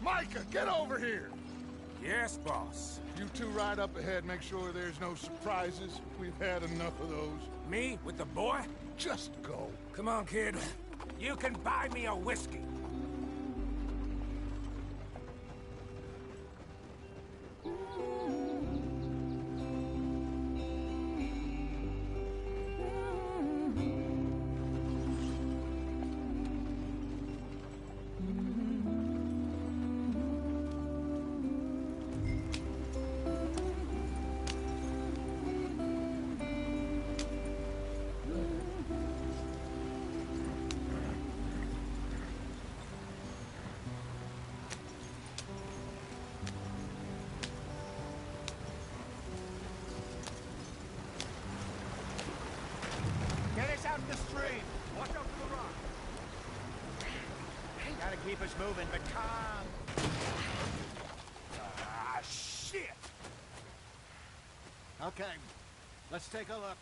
Micah, get over here! Yes, boss. You two ride up ahead, make sure there's no surprises. We've had enough of those. Me with the boy? Just go. Come on, kid. You can buy me a whiskey. Get us out in the stream. Watch out for the rock. Gotta keep us moving, but calm. Ah, shit! Okay, let's take a look.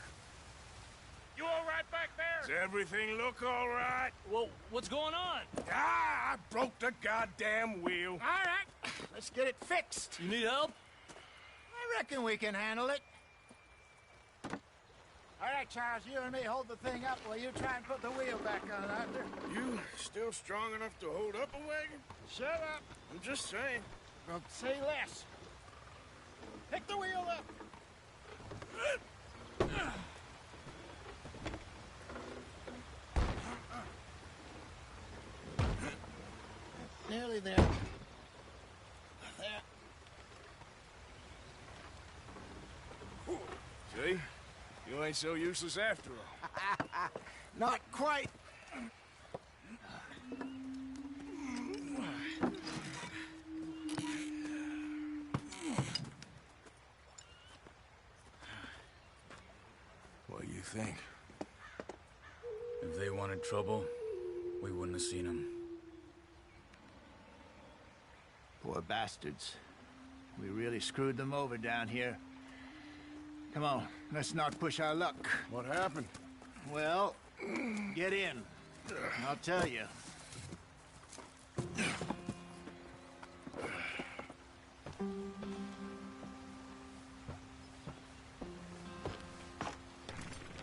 You all right back there? Does everything look all right? Well, what's going on? Ah, I broke the goddamn wheel. All right, let's get it fixed. You need help? I reckon we can handle it. All right, Charles, you and me hold the thing up while you try and put the wheel back on, Arthur. You still strong enough to hold up a wagon? Shut up. I'm just saying. Well, say less. Pick the wheel up. Nearly there. There. See? You ain't so useless after all. Not quite. What do you think? If they wanted trouble, we wouldn't have seen them. Poor bastards. We really screwed them over down here. Come on, let's not push our luck. What happened? Well, get in. I'll tell you.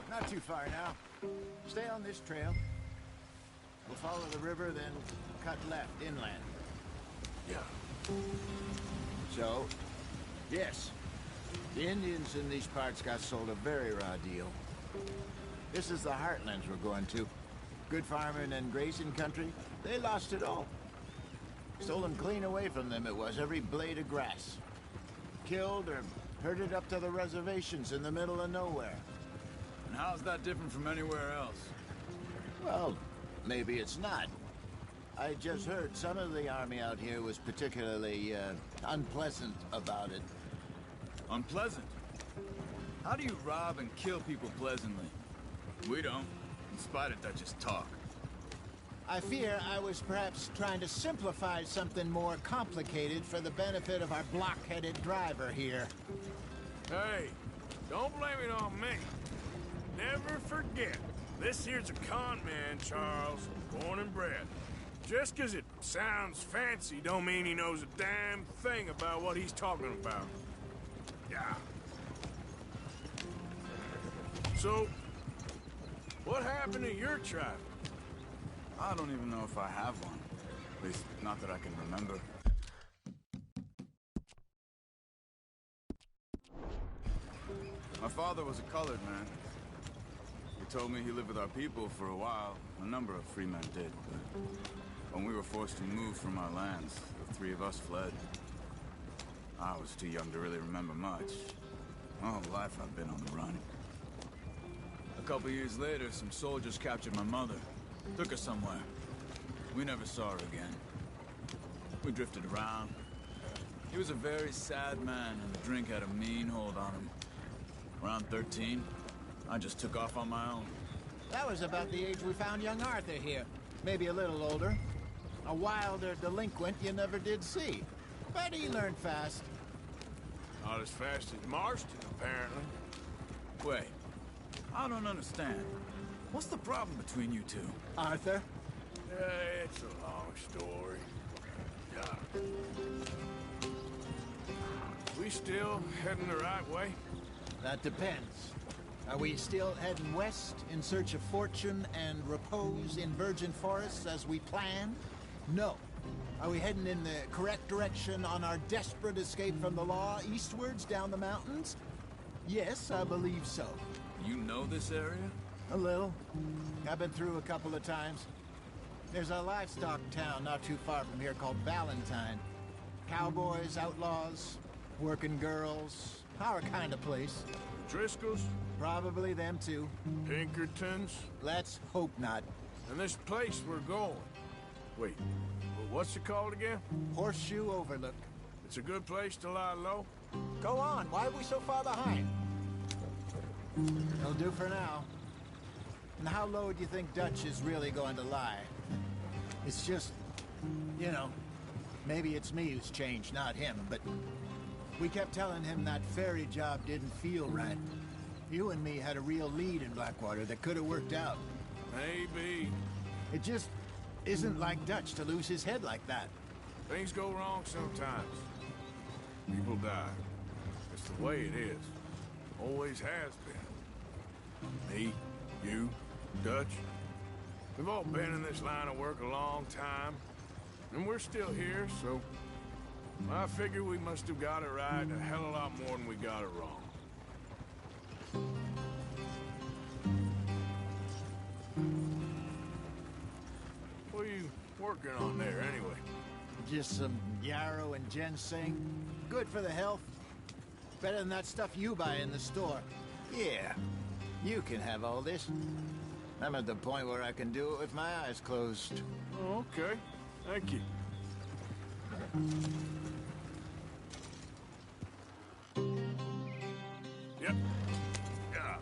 Not too far now. Stay on this trail. We'll follow the river, then cut left inland. Yeah. So, yes, the Indians in these parts got sold a very raw deal. This is the heartlands we're going to. Good farming and grazing country, they lost it all. Stolen clean away from them it was, every blade of grass. Killed or herded up to the reservations in the middle of nowhere. And how's that different from anywhere else? Well, maybe it's not. I just heard some of the army out here was particularly, unpleasant about it. Unpleasant? How do you rob and kill people pleasantly? We don't, in spite of Dutch's talk. I fear I was perhaps trying to simplify something more complicated for the benefit of our block-headed driver here. Hey, don't blame it on me. Never forget, this here's a con man, Charles, born and bred. Just 'cause it sounds fancy don't mean he knows a damn thing about what he's talking about. Yeah. So, what happened to your tribe? I don't even know if I have one. At least, not that I can remember. My father was a colored man. He told me he lived with our people for a while. A number of free men did, but when we were forced to move from our lands, the three of us fled. I was too young to really remember much. My whole life I've been on the run. A couple years later, some soldiers captured my mother. Took her somewhere. We never saw her again. We drifted around. He was a very sad man, and the drink had a mean hold on him. Around 13, I just took off on my own. That was about the age we found young Arthur here. Maybe a little older. A wilder delinquent you never did see. But he learned fast. Not as fast as Marston, apparently. Wait, I don't understand. What's the problem between you two? Arthur? It's a long story. We still heading the right way? That depends. Are we still heading west in search of fortune and repose in virgin forests as we planned? No. Are we heading in the correct direction on our desperate escape from the law eastwards down the mountains? Yes, I believe so. You know this area? A little. I've been through a couple of times. There's a livestock town not too far from here called Valentine. Cowboys, outlaws, working girls, our kind of place. Driscoll's? Probably them too. Pinkertons? Let's hope not. And this place we're going. Wait, what's it called again? Horseshoe Overlook. It's a good place to lie low? Go on, why are we so far behind? It'll do for now. And how low do you think Dutch is really going to lie? It's just, you know, maybe it's me who's changed, not him, but we kept telling him that ferry job didn't feel right. You and me had a real lead in Blackwater that could have worked out. Maybe. It just isn't like Dutch to lose his head like that. Things go wrong sometimes. People die. It's the way it is. Always has been. Me, you, Dutch. We've all been in this line of work a long time. And we're still here, so I figure we must have got it right a hell of a lot more than we got it wrong. What are you working on there, anyway? Just some yarrow and ginseng. Good for the health. Better than that stuff you buy in the store. Yeah, you can have all this. I'm at the point where I can do it with my eyes closed. Oh, okay. Thank you. Yep. Yeah.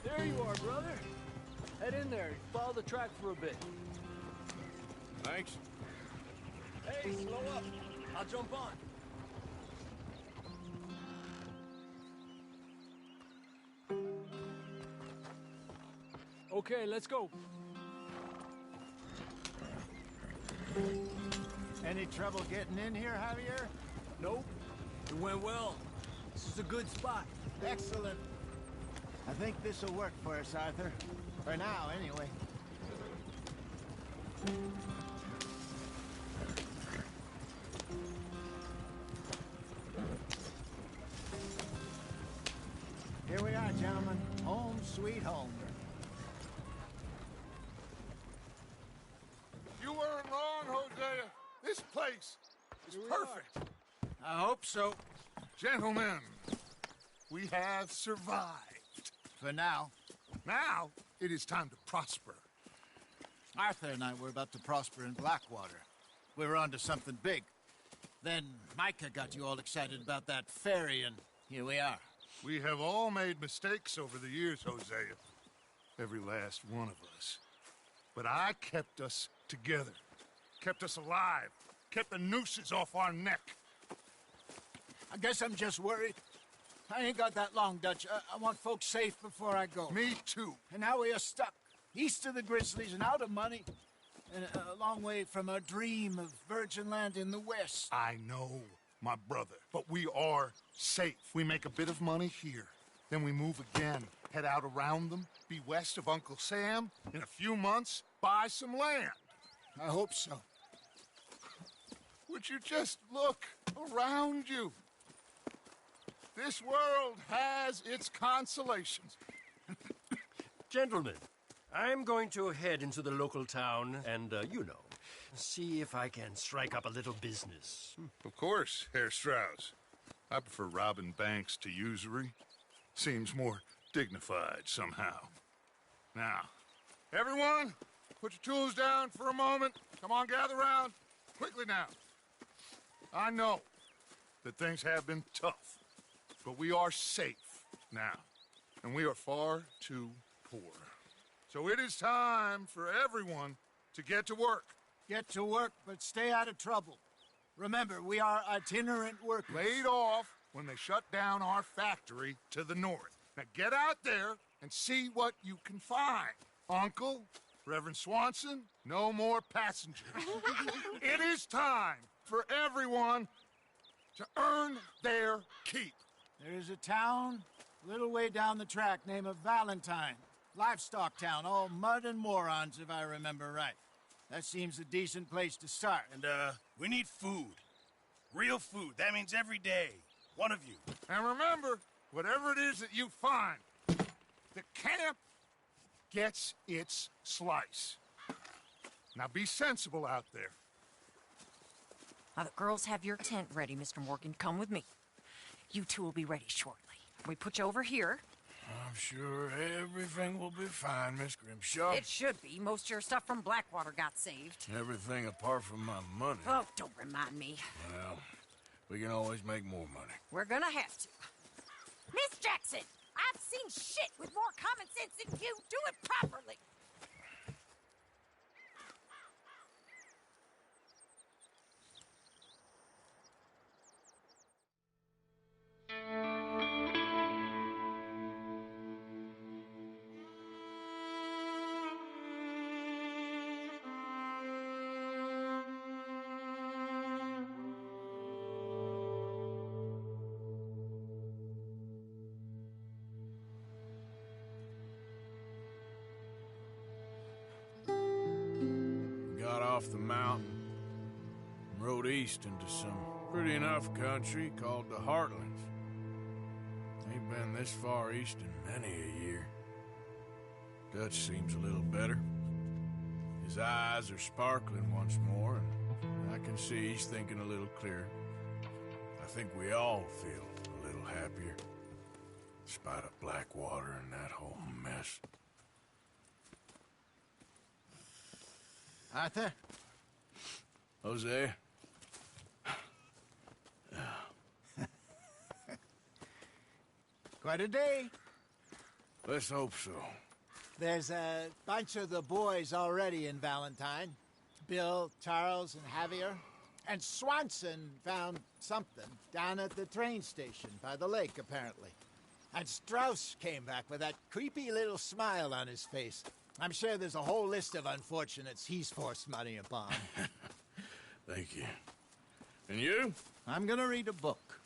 There you are, brother. Head in there. Follow the track for a bit. Thanks. Hey, slow up. I'll jump on. Okay, let's go. Any trouble getting in here, Javier? Nope. It went well. This is a good spot. Excellent. I think this will work for us, Arthur. For now, anyway. Here we are, gentlemen. Home sweet home. You weren't wrong, Hosea. This place is perfect. I hope so. Gentlemen, we have survived. For now. Now, it is time to prosper. Arthur and I were about to prosper in Blackwater. We were onto something big. Then Micah got you all excited about that ferry, and here we are. We have all made mistakes over the years, Hosea. Every last one of us. But I kept us together. Kept us alive. Kept the nooses off our neck. I guess I'm just worried. I ain't got that long, Dutch. I want folks safe before I go. Me too. And now we are stuck. East of the Grizzlies and out of money. And a long way from our dream of virgin land in the west. I know, my brother. But we are safe. We make a bit of money here. Then we move again. Head out around them. Be west of Uncle Sam. In a few months, buy some land. I hope so. Would you just look around you? This world has its consolations. Gentlemen, I'm going to head into the local town and, you know, see if I can strike up a little business. Of course, Herr Strauss. I prefer robbing banks to usury. Seems more dignified somehow. Now, everyone, put your tools down for a moment. Come on, gather round. Quickly now. I know that things have been tough, but we are safe now, and we are far too poor. So it is time for everyone to get to work. Get to work, but stay out of trouble. Remember, we are itinerant workers. Laid off when they shut down our factory to the north. Now get out there and see what you can find. Uncle, Reverend Swanson, no more passengers. It is time for everyone to earn their keep. There is a town a little way down the track named Valentine. Livestock town, all mud and morons, if I remember right. That seems a decent place to start. And, we need food. Real food. That means every day. One of you. And remember, whatever it is that you find, the camp gets its slice. Now be sensible out there. Now, the girls have your tent ready, Mr. Morgan. Come with me. You two will be ready shortly. We put you over here. I'm sure everything will be fine, Miss Grimshaw. It should be. Most of your stuff from Blackwater got saved. Everything apart from my money. Oh, don't remind me. Well, we can always make more money. We're gonna have to. Miss Jackson, I've seen shit with more common sense than you. Do it properly. Got off the mountain and rode east into some pretty enough country called the Heartlands. Ain't been this far east in many a year. Dutch seems a little better. His eyes are sparkling once more, and I can see he's thinking a little clearer. I think we all feel a little happier, in spite of Blackwater and that whole mess. Arthur? Jose? Quite a day. Let's hope so. There's a bunch of the boys already in Valentine. Bill, Charles, and Javier. And Swanson found something down at the train station by the lake, apparently. And Strauss came back with that creepy little smile on his face. I'm sure there's a whole list of unfortunates he's forced money upon. Thank you. And you? I'm gonna read a book.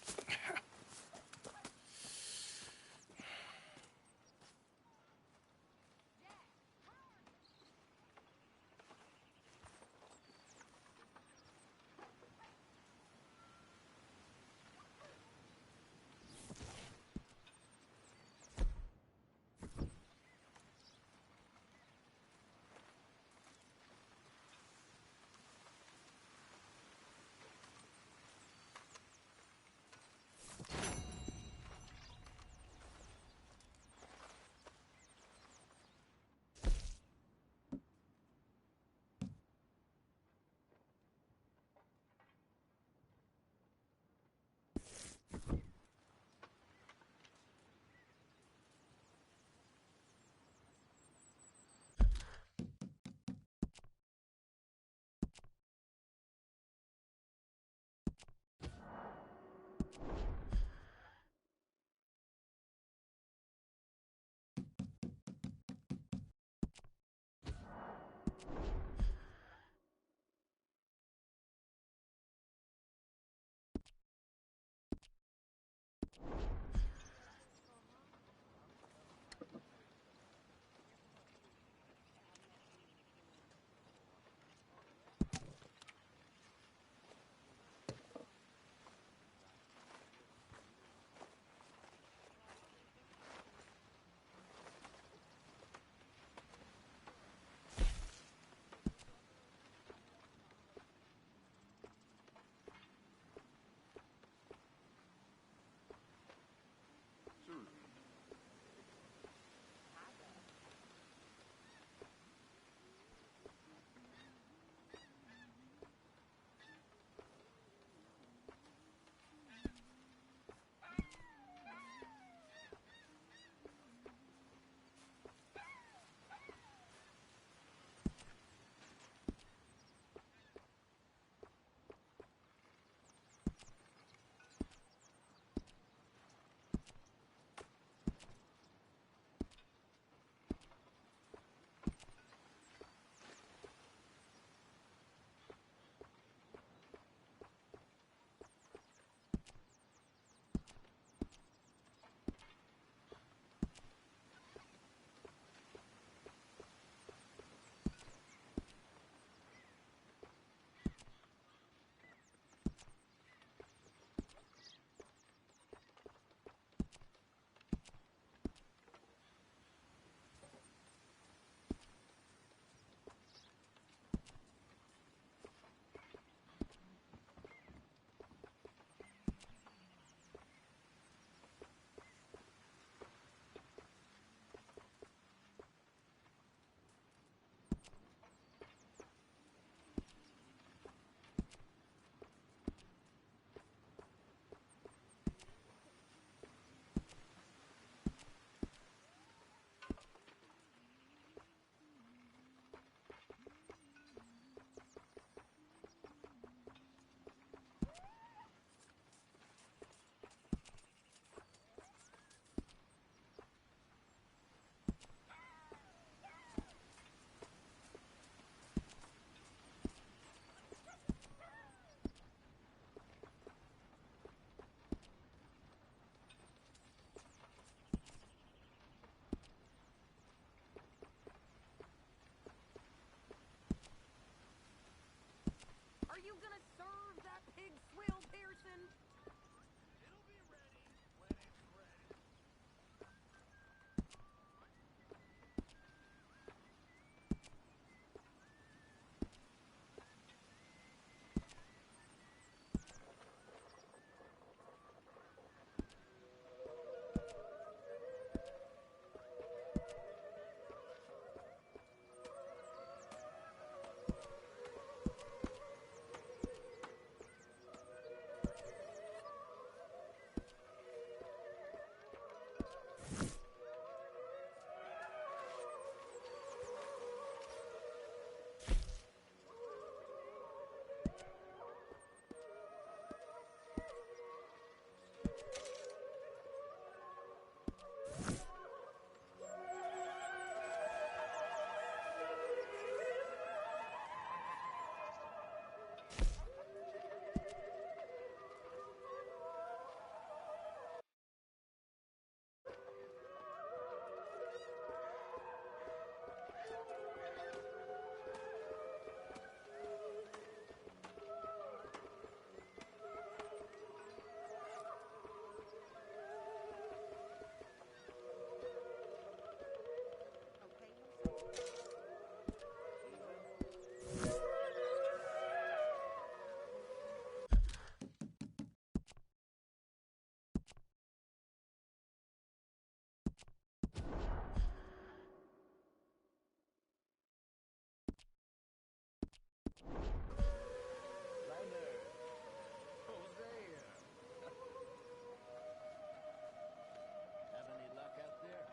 Have any luck out there?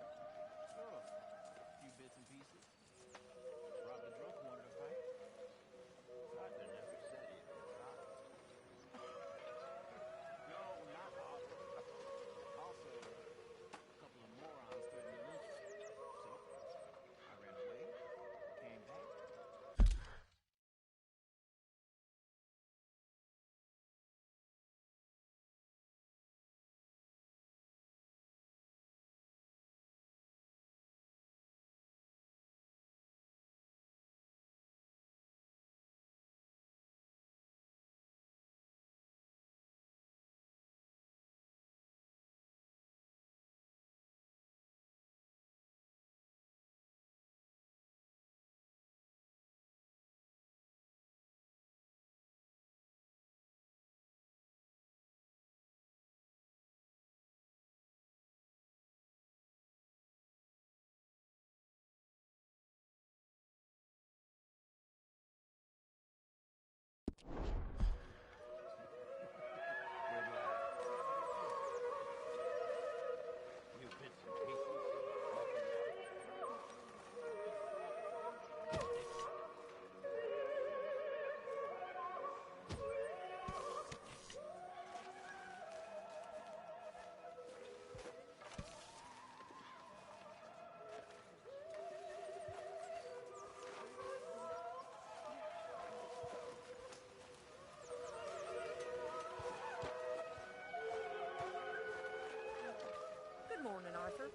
Sure. A few bits and pieces. Robbed a drunk one at a fight. Arthur never said he was Arthur. No, not Arthur. Also, a couple of morons threatened to lynch us. So, I ran away, came back. Good morning, Arthur.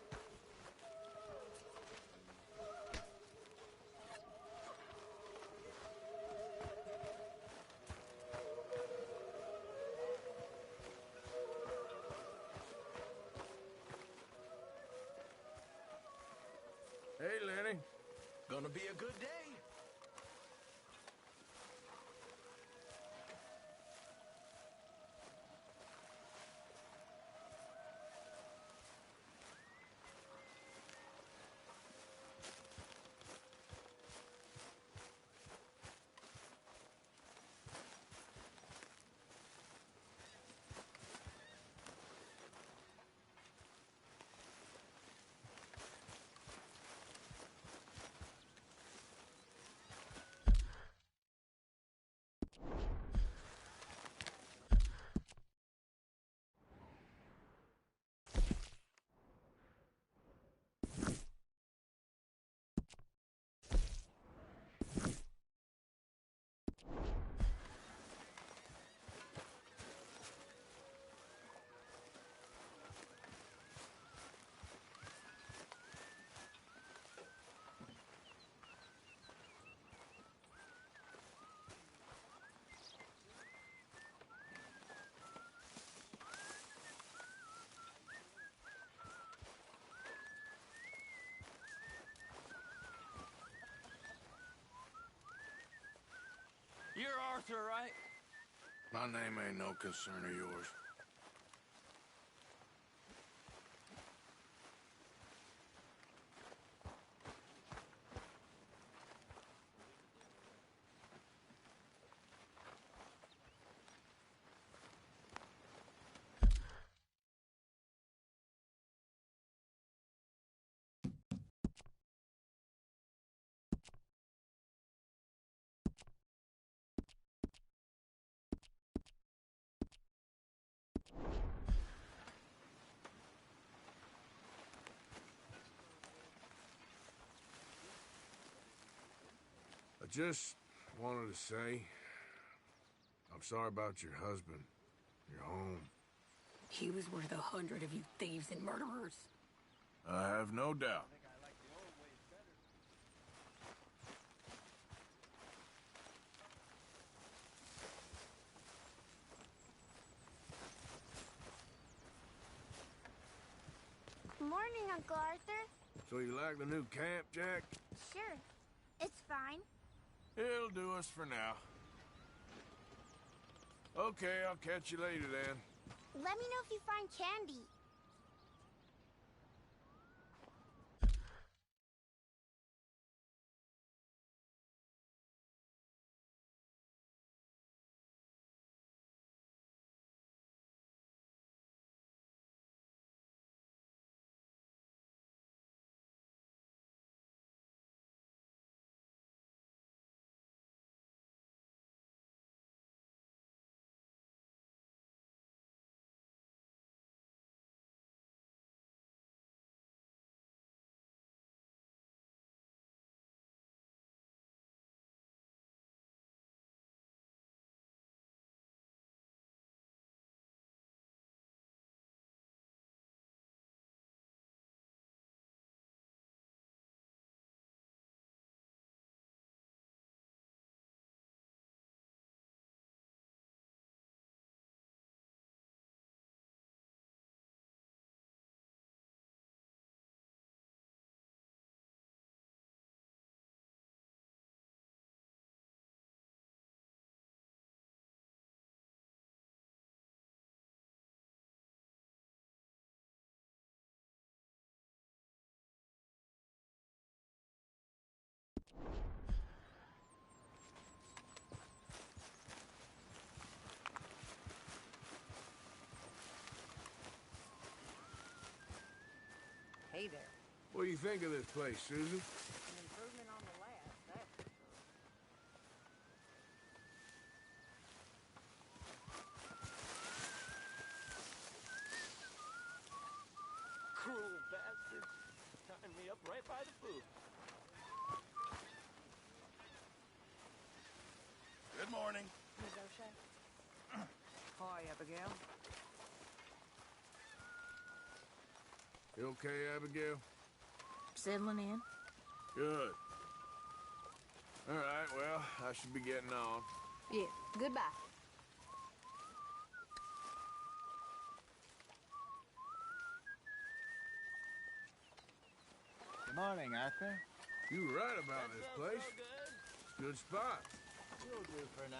Hey, Lenny. Gonna be a good day. You're Arthur, right? My name ain't no concern of yours. I just wanted to say, I'm sorry about your husband, your home. He was worth 100 of you thieves and murderers. I have no doubt. Morning, Uncle Arthur. So you like the new camp, Jack? Sure. It's fine. It'll do us for now. Okay, I'll catch you later then. Let me know if you find candy. Hey there. What do you think of this place, Susan? An improvement on the last, that's for sure. Cruel bastard. Tying me up right by the food. Good morning. Ms. O'Shea. Hi, Abigail. You okay, Abigail? Settling in? Good. All right, well, I should be getting on. Yeah. Goodbye. Good morning, Arthur. You were right about this place. It's a good spot. You'll do for now.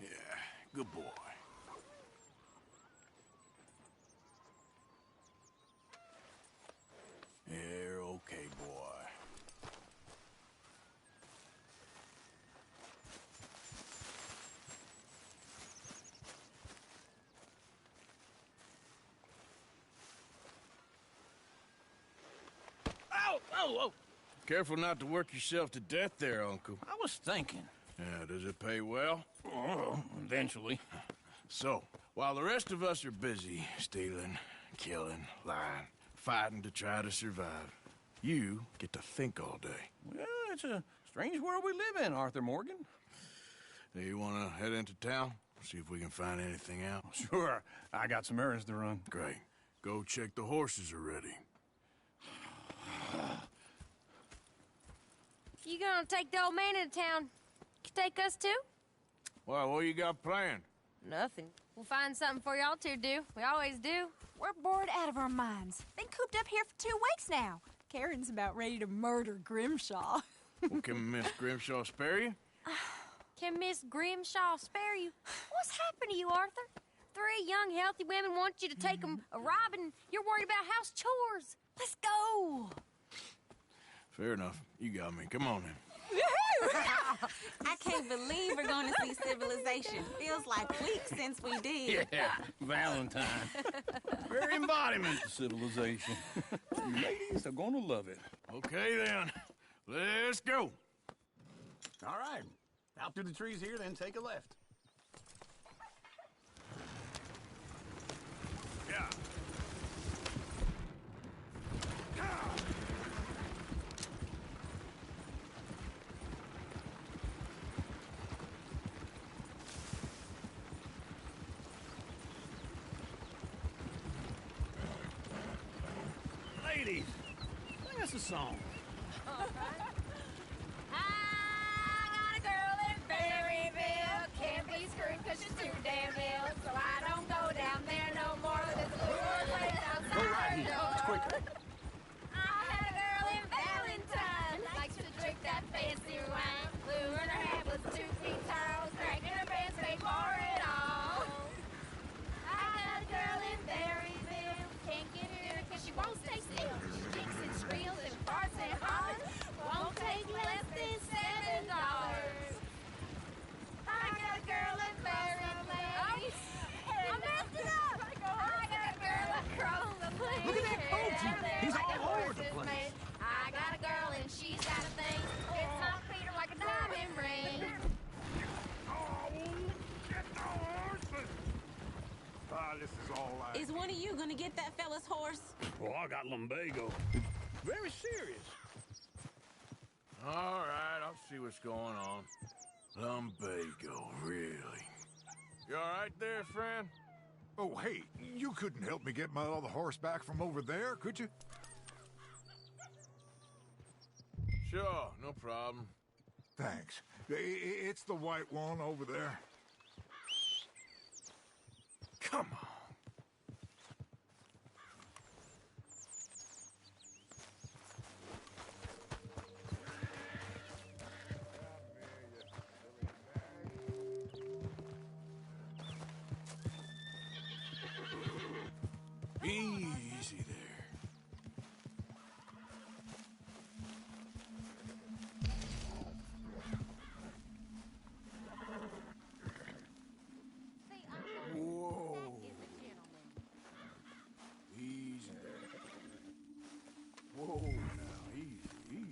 Yeah, good boy. You're okay, boy. Ow! Oh, oh! Careful not to work yourself to death there, Uncle. I was thinking. Yeah, does it pay well? Oh, eventually. So, while the rest of us are busy stealing, killing, lying, fighting to try to survive, you get to think all day. Well, it's a strange world we live in, Arthur Morgan. Do you want to head into town? See if we can find anything out? Sure. I got some errands to run. Great. Go check the horses are ready. You gonna take the old man into town? You take us too? Well, what you got planned? Nothing. We'll find something for y'all to do. We always do. We're bored out of our minds. Been cooped up here for 2 weeks now. Karen's about ready to murder Grimshaw. Well, can Miss Grimshaw spare you? Can Miss Grimshaw spare you? What's happened to you, Arthur? 3 young, healthy women want you to take them a robbing. You're worried about house chores. Let's go. Fair enough. You got me. Come on then. I can't believe we're going to see civilization. Feels like weeks since we did. Yeah, Valentine. Very embodiment of civilization. You ladies are gonna love it. Okay then. Let's go. All right. Out through the trees here, then take a left. Yeah. Ladies, sing us a song. I got a girl in Berryville. Can't be screwed 'cause she's too damn ill. So I don't go down there no more. There's a lure place outside Go right here. her It's door. quicker. I had a girl in Valentine. Likes to drink that fancy wine. Blue in her hat was 2 feet tall. Cracking her pants, paid for it all. I got a girl in Berryville. Can't get her 'cause she won't stay still. She kicks and squeals and farts and hollers. Won't take less than $7. I got a girl in Berryville. I messed it up. I got a girl across the lake. Look at that Poochie. He's all over the place. I got a girl and she's got a thing. It's not Peter like a diamond ring. This is all I... Is one of you gonna get that fella's horse? Well, I got lumbago. Very serious. All right, I'll see what's going on. Lumbago, really? You all right there, friend? Oh, hey, you couldn't help me get my other horse back from over there, could you? Sure, no problem. Thanks. It's the white one over there. Come on. Easy there. Whoa. Easy there. Whoa, now, easy, easy.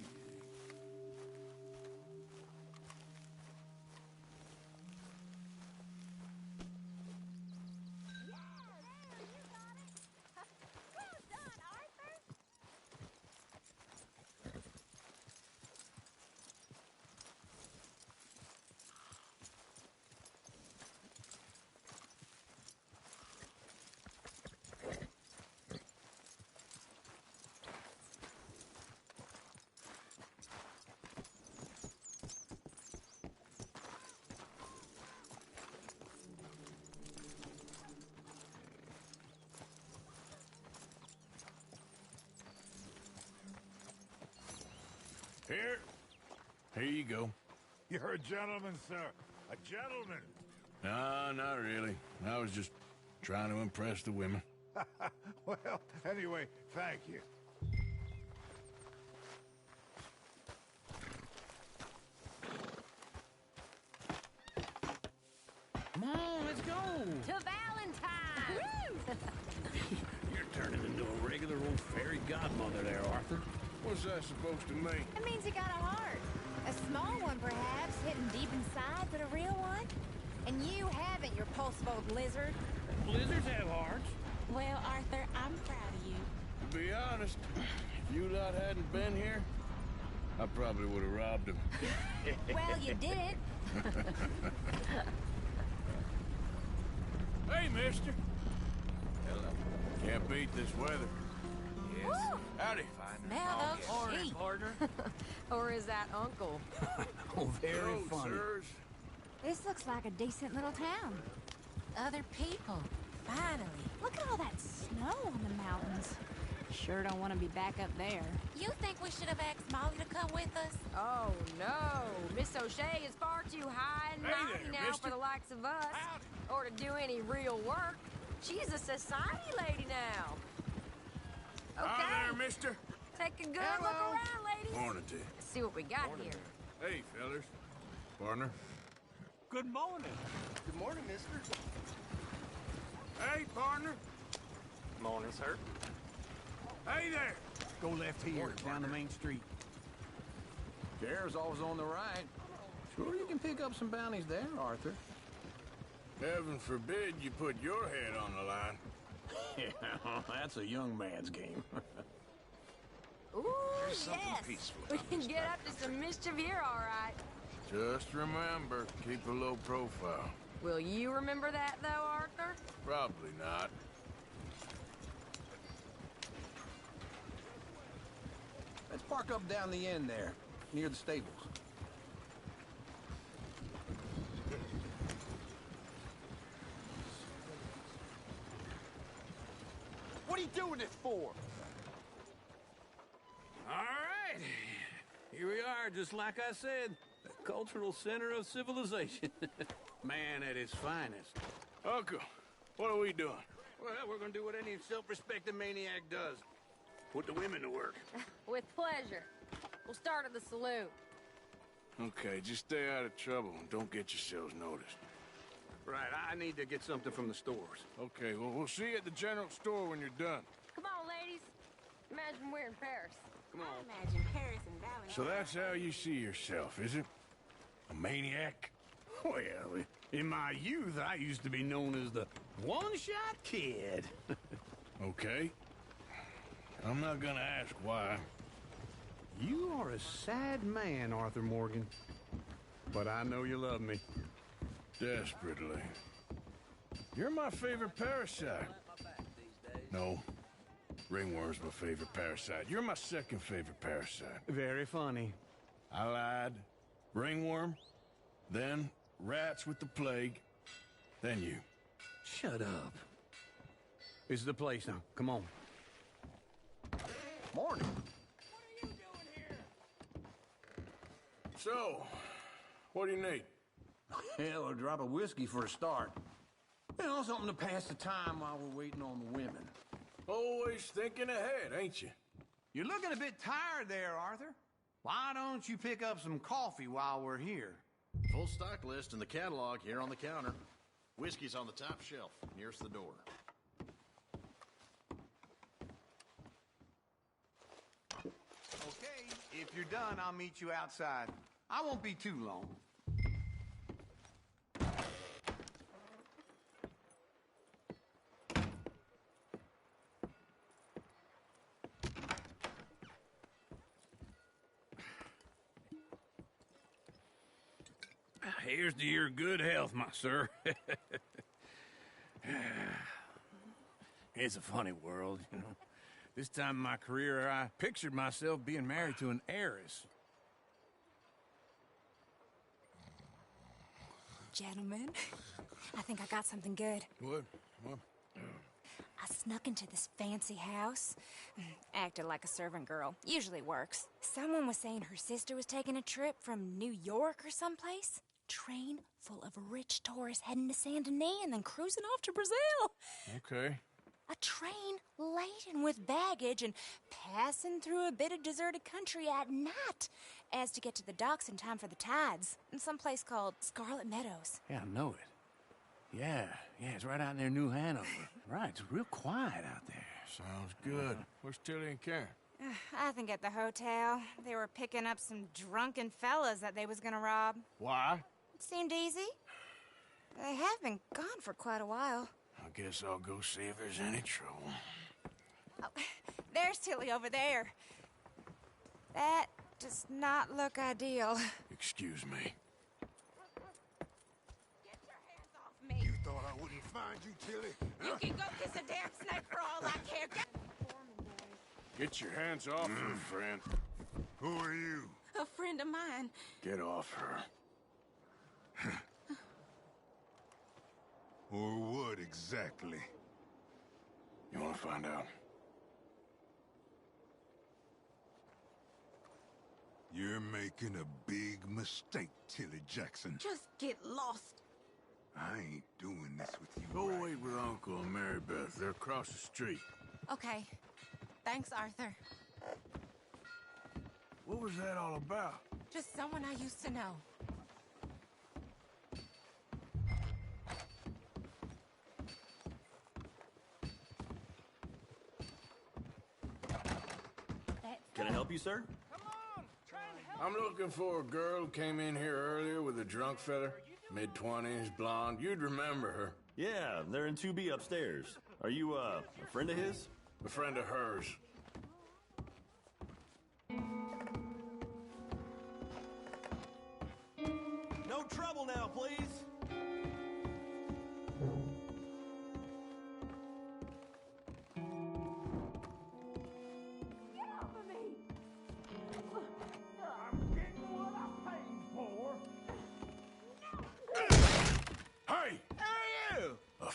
Here you go. You're a gentleman, sir. A gentleman. No, not really. I was just trying to impress the women. Well, anyway, thank you. Come on, let's go. To Valentine! You're turning into a regular old fairy godmother there, Arthur. What's that supposed to mean? It means you got a heart. A small one, perhaps, hidden deep inside, but a real one. And you haven't, you repulsive old lizard. Lizards have hearts. Well, Arthur, I'm proud of you. To be honest, if you lot hadn't been here, I probably would have robbed him. Well, you didn't. Hey, mister. Hello. Can't beat this weather. Woo! Howdy. Smell those sheep. Partner. Or is that Uncle? Oh, very Hello, funny. sirs. This looks like a decent little town. Other people. Finally. Look at all that snow on the mountains. Sure don't want to be back up there. You think we should have asked Molly to come with us? Oh, no. Miss O'Shea is far too high and Hey mighty there, now mister. for the likes of us. Howdy. Or to do any real work. She's a society lady now. Okay. Hi there, mister. Take a good Hello. look around, ladies. Morning to you. Let's see what we got here. Hey, fellas. Partner. Good morning. Good morning, mister. Hey, partner. Morning, sir. Hey there. Go left here, down the main street. Chair's always on the right. Sure you can pick up some bounties there, Arthur. Heaven forbid you put your head on the line. Yeah, that's a young man's game. Ooh, yes. We can get up to some mischief here, all right. Just remember, keep a low profile. Will you remember that, though, Arthur? Probably not. Let's park up down the end there, near the stables. What are you doing this for? All right. Here we are, just like I said. The cultural center of civilization. Man at his finest. Uncle, what are we doing? Well, we're gonna do what any self-respecting maniac does. Put the women to work. With pleasure. We'll start at the saloon. Okay, just stay out of trouble and don't get yourselves noticed. Right, I need to get something from the stores. Okay, well, we'll see you at the general store when you're done. Come on, ladies. Imagine we're in Paris. Come on. I imagine Paris and Valentine. So that's how you see yourself, is it? A maniac? Well, in my youth, I used to be known as the one-shot kid. Okay. I'm not gonna ask why. You are a sad man, Arthur Morgan. But I know you love me. Desperately. You're my favorite parasite. No. Ringworm's my favorite parasite. You're my second favorite parasite. Very funny. I lied. Ringworm, then rats with the plague, then you. Shut up. This is the place now. Come on. Morning. So, what do you need? Hell, a drop of whiskey for a start. You know, something to pass the time while we're waiting on the women. Always thinking ahead, ain't you? You're looking a bit tired there, Arthur. Why don't you pick up some coffee while we're here? Full stock list in the catalog here on the counter. Whiskey's on the top shelf, nearest the door. Okay, if you're done, I'll meet you outside. I won't be too long. Here's to your good health, my sir. It's a funny world, you know. This time in my career, I pictured myself being married to an heiress. Gentlemen, I think I got something good. What? I snuck into this fancy house. Acted like a servant girl. Usually works. Someone was saying her sister was taking a trip from New York or someplace. Train full of rich tourists heading to Saint Denis and then cruising off to Brazil. Okay. A train laden with baggage and passing through a bit of deserted country at night as to get to the docks in time for the tides in some place called Scarlet Meadows. Yeah, I know it. Yeah, it's right out near New Hanover. Right, it's real quiet out there. Sounds good. Where's Tilly and Karen? I think at the hotel. They were picking up some drunken fellas that they was gonna rob. Why? It seemed easy. They have been gone for quite a while. I guess I'll go see if there's any trouble. Oh, there's Tilly over there. That does not look ideal. Excuse me. Get your hands off me. You thought I wouldn't find you, Tilly? You can go kiss a damn snake for all I care. Get your hands off her, friend. Who are you? A friend of mine. Get off her. Or what exactly? You want to find out? You're making a big mistake, Tilly Jackson. Just get lost. I ain't doing this with you. Go right wait with now. Uncle and Mary Beth. They're across the street. Okay. Thanks, Arthur. What was that all about? Just someone I used to know. Can I help you, sir? I'm looking for a girl who came in here earlier with a drunk fella. Mid-20s, blonde. You'd remember her. Yeah, they're in 2B upstairs. Are you, a friend of his? A friend of hers. No trouble now, please. Get off of me!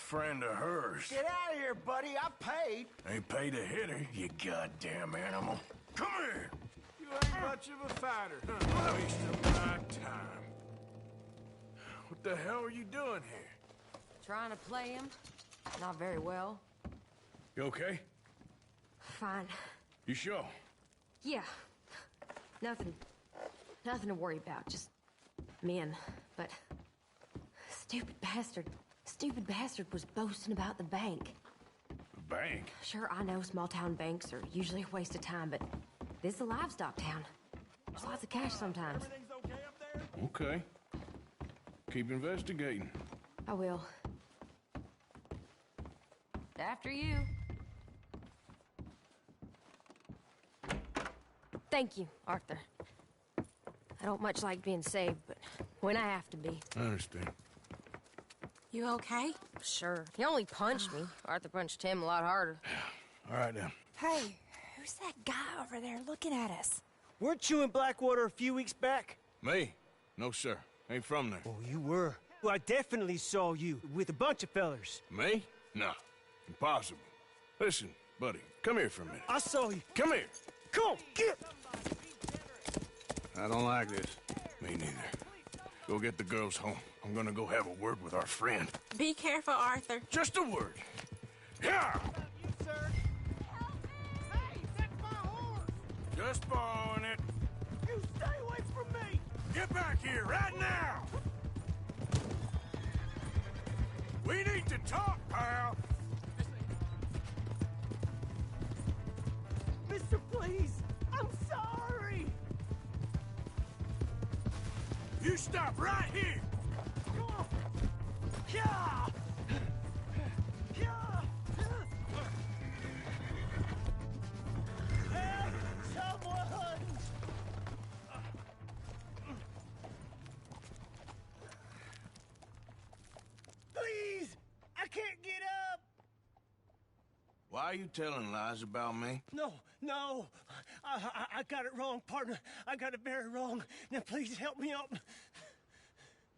friend of hers. Get out of here, buddy. I paid. Ain't paid a hitter, you goddamn animal. Come here! You ain't much of a fighter, huh? Waste of my time. What the hell are you doing here? Trying to play him. Not very well. You okay? Fine. You sure? Yeah. Nothing to worry about. Just men. But stupid bastard was boasting about the bank. The bank? Sure, I know small town banks are usually a waste of time, but this is a livestock town. There's lots of cash sometimes. Okay. Keep investigating. I will. After you. Thank you, Arthur. I don't much like being saved, but when I have to be. I understand. You okay? Sure. He only punched me. Arthur punched him a lot harder. All right, then. Hey, who's that guy over there looking at us? Weren't you in Blackwater a few weeks back? Me? No, sir. Ain't from there. Oh, you were. Well, I definitely saw you with a bunch of fellers. Me? No. Impossible. Listen, buddy, come here for a minute. I saw you. Come here. Come on, get! I don't like this. Me neither. Go get the girls home. I'm gonna go have a word with our friend. Be careful, Arthur. Just a word. Yeah! You, sir. Hey, that's my horse. Just borrowing it. You stay away from me. Get back here right now! We need to talk, pal. Mister, please. I'm sorry. You stop right here! Come on. Yeah. Yeah. Help someone. Please. I can't get up. Why are you telling lies about me? No. I got it wrong, partner. I got it very wrong. Now, please help me up.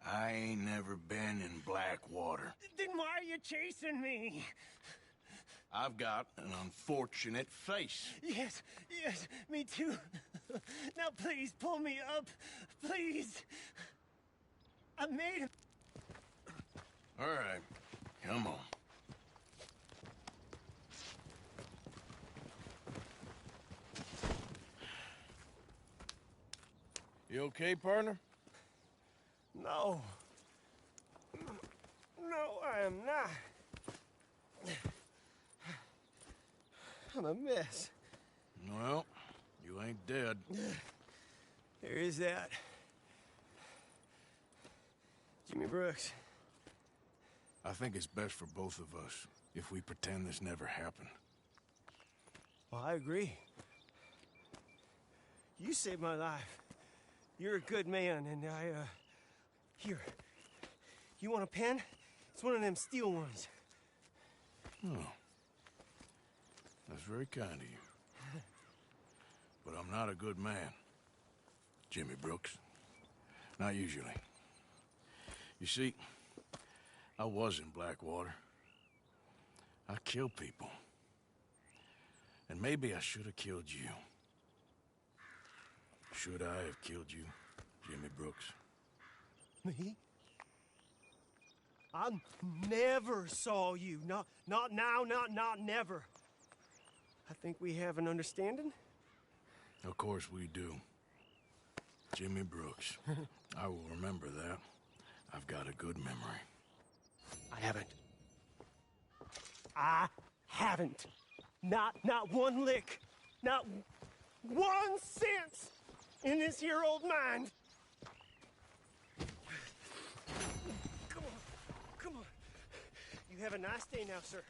I ain't never been in Blackwater. Then why are you chasing me? I've got an unfortunate face. Yes, me too. Now, please, pull me up. Please. I made it. All right, come on. You okay, partner? No. No, I am not. I'm a mess. Well, you ain't dead. There is that. Jimmy Brooks. I think it's best for both of us if we pretend this never happened. Well, I agree. You saved my life. You're a good man, and here. You want a pen? It's one of them steel ones. Oh. That's very kind of you. But I'm not a good man, Jimmy Brooks. Not usually. You see, I was in Blackwater. I killed people. And maybe I should have killed you. Should I have killed you, Jimmy Brooks? Me? I never saw you. Not now, not never. I think we have an understanding? Of course we do. Jimmy Brooks. I will remember that. I've got a good memory. I haven't. Not one lick. Not 1 cent in this here old mind. Come on. You have a nice day now, sir.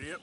Giddy up.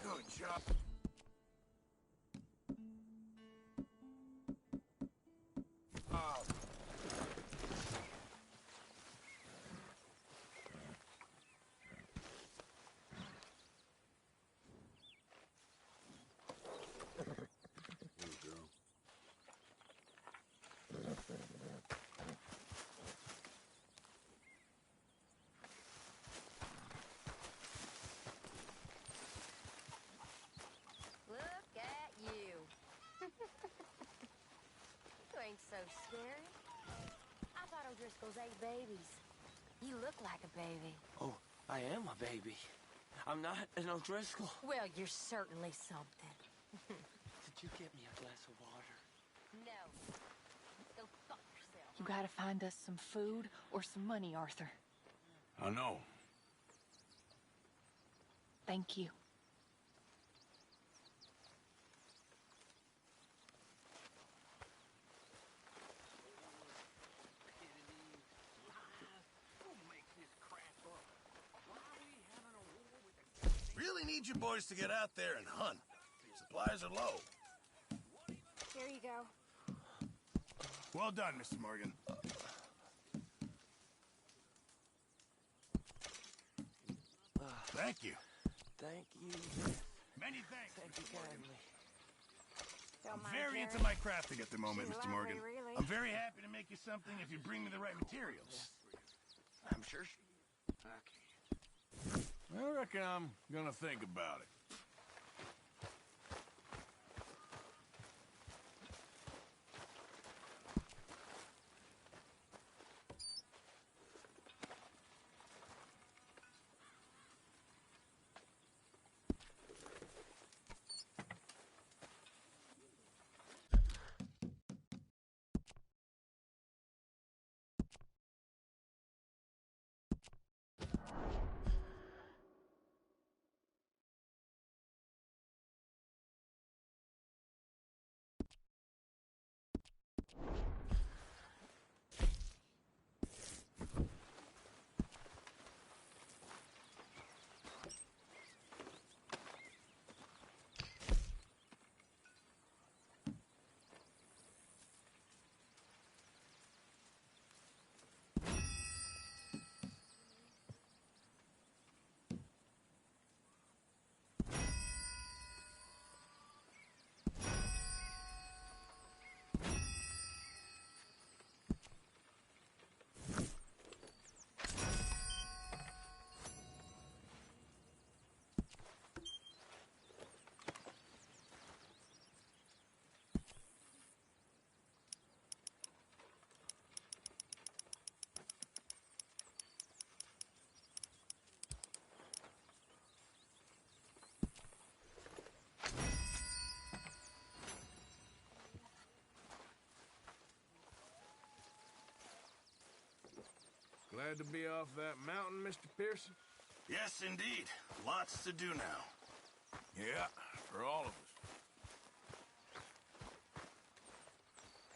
Good job. Oh. There you go. Look at you. You ain't so scary. I thought O'Driscoll's ate babies. You look like a baby. Oh, I am a baby. I'm not an O'Driscoll. Well, you're certainly something. Did you get me a glass of water? No. Go fuck yourself. You gotta find us some food or some money, Arthur. I know. Thank you. Really need you boys to get out there and hunt. Supplies are low. Here you go. Well done, Mr. Morgan. Thank you. Thank you. Many thanks. Thank you kindly. I'm very into my crafting at the moment, She's Mr. lovely, Morgan. really. I'm very happy to make you something if you bring me the right materials. I'm sure I reckon I'm gonna think about it. Glad to be off that mountain, Mr. Pearson? Yes, indeed. Lots to do now. Yeah, for all of us.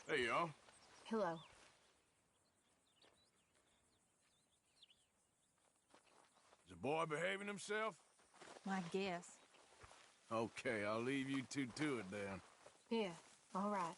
Hey, y'all. Hello. Is the boy behaving himself? My guess. Okay, I'll leave you two to it then. Yeah, all right.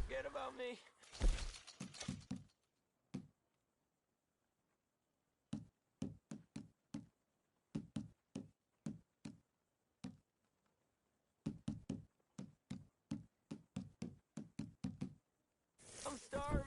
Forget about me. I'm starving.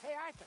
Hey, Arthur.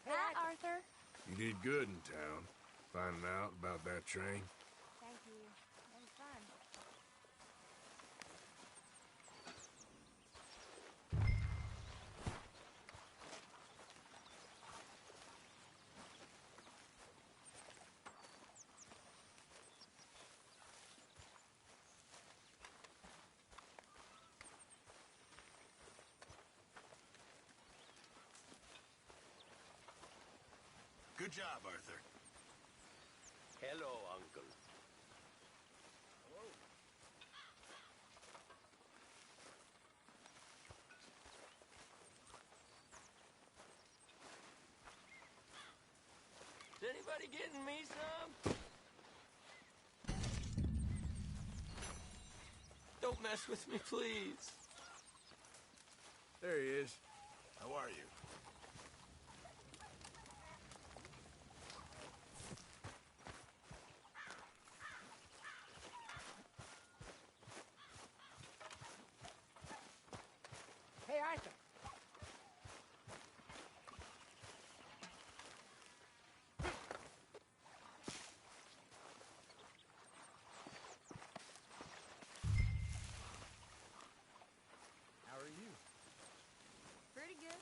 Hi, Arthur. You did good in town, finding out about that train. Thank you. It was fun. Good job, Arthur. Hello, Uncle. Is anybody getting me some? Don't mess with me, please. There he is. How are you? Hey, Arthur. How are you? Pretty good.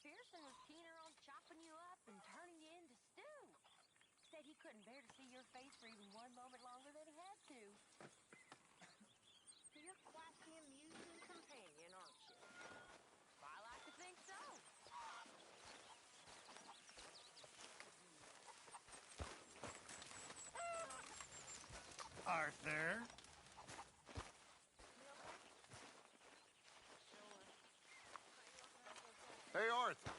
Pearson was keener on chopping you up and turning you into stew. Said he couldn't bear to see your face for even one moment longer than he had to. You're quite the amusing companion, aren't you? I like to think so. Arthur? Hey, Arthur.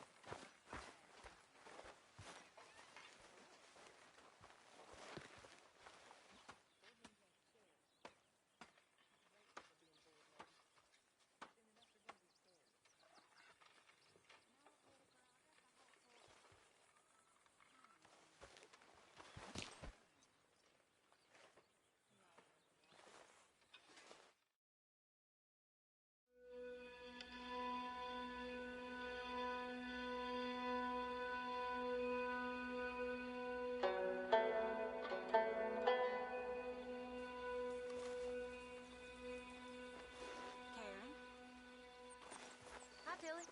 Karen? Hi, Tilly.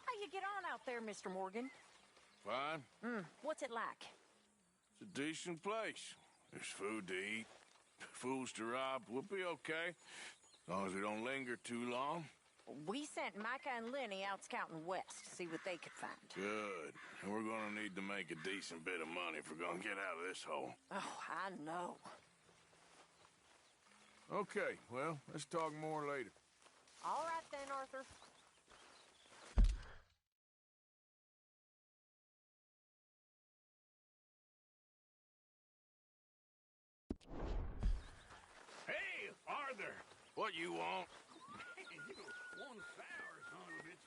How you get on out there, Mr. Morgan? Fine. What's it like? It's a decent place. There's food to eat, fools to rob. We'll be okay. As long as we don't linger too long. We sent Micah and Lenny out scouting west to see what they could find. Good. And we're gonna need to make a decent bit of money if we're gonna get out of this hole. Oh, I know. Okay, well, let's talk more later. All right then, Arthur. Hey, Arthur! What you want? You one sour son of a bitch.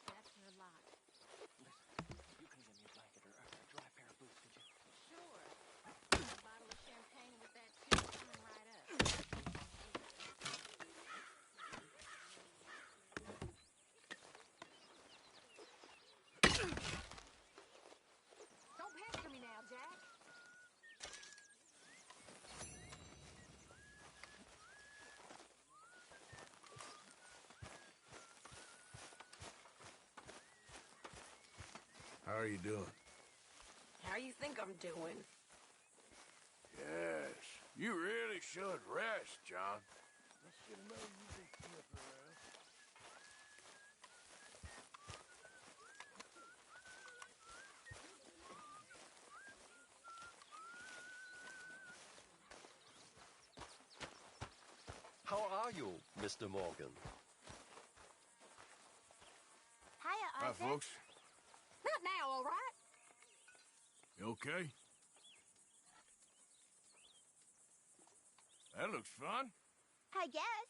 That's your lot. You can give me a blanket or a dry pair of boots, could you? Sure. A bottle of champagne with that too coming right up. Don't pester me now, Jack. How are you doing? How you think I'm doing? Yes. You really should rest, John. I should have known you'd be sniffing around. How are you, Mr. Morgan? Hiya, Hi, Arthur. folks. Not now, all right? You okay? That looks fun. I guess.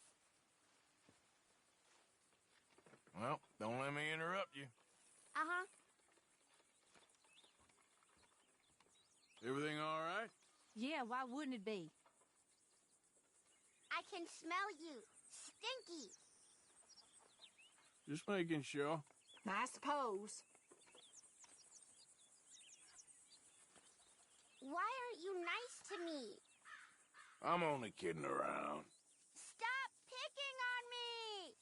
Well, don't let me interrupt you. Uh-huh. Everything all right? Yeah, why wouldn't it be? I can smell you. Stinky. Just making sure. I suppose. Why aren't you nice to me? I'm only kidding around. Stop picking on me!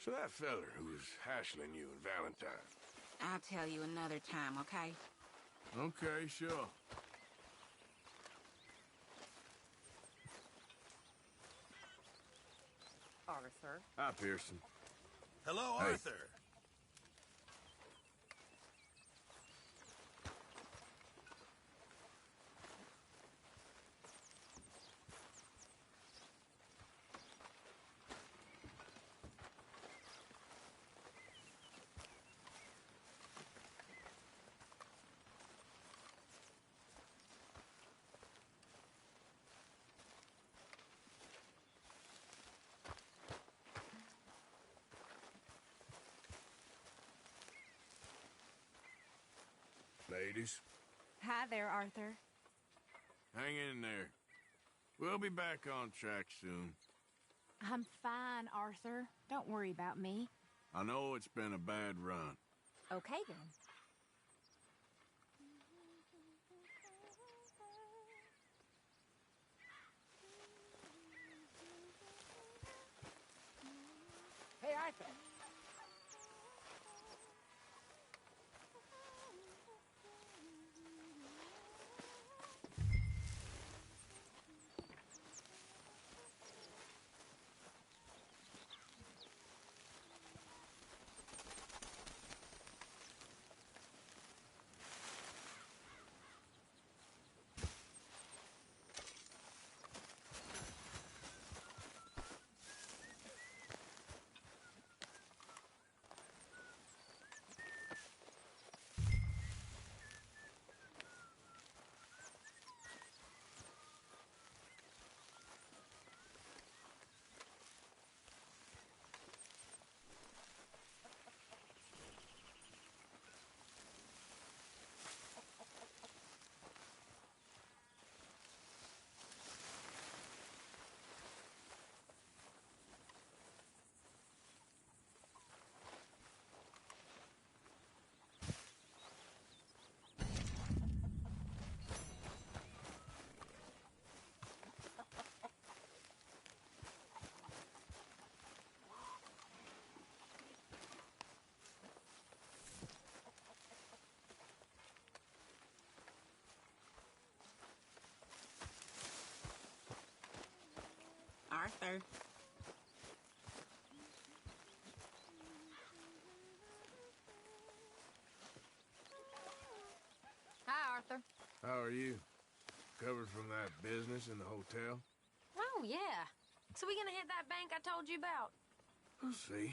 So that feller who was hassling you and Valentine. I'll tell you another time, okay? Okay, sure. Arthur. Hi, Pearson. Hello, Hey. Arthur. Ladies, Hi there, Arthur. hang in there. We'll be back on track soon. I'm fine, Arthur. Don't worry about me. I know it's been a bad run. Okay, then. Hey, Arthur. Arthur. Hi, Arthur. How are you? Recovered from that business in the hotel? Oh, yeah. So we gonna hit that bank I told you about? We'll see.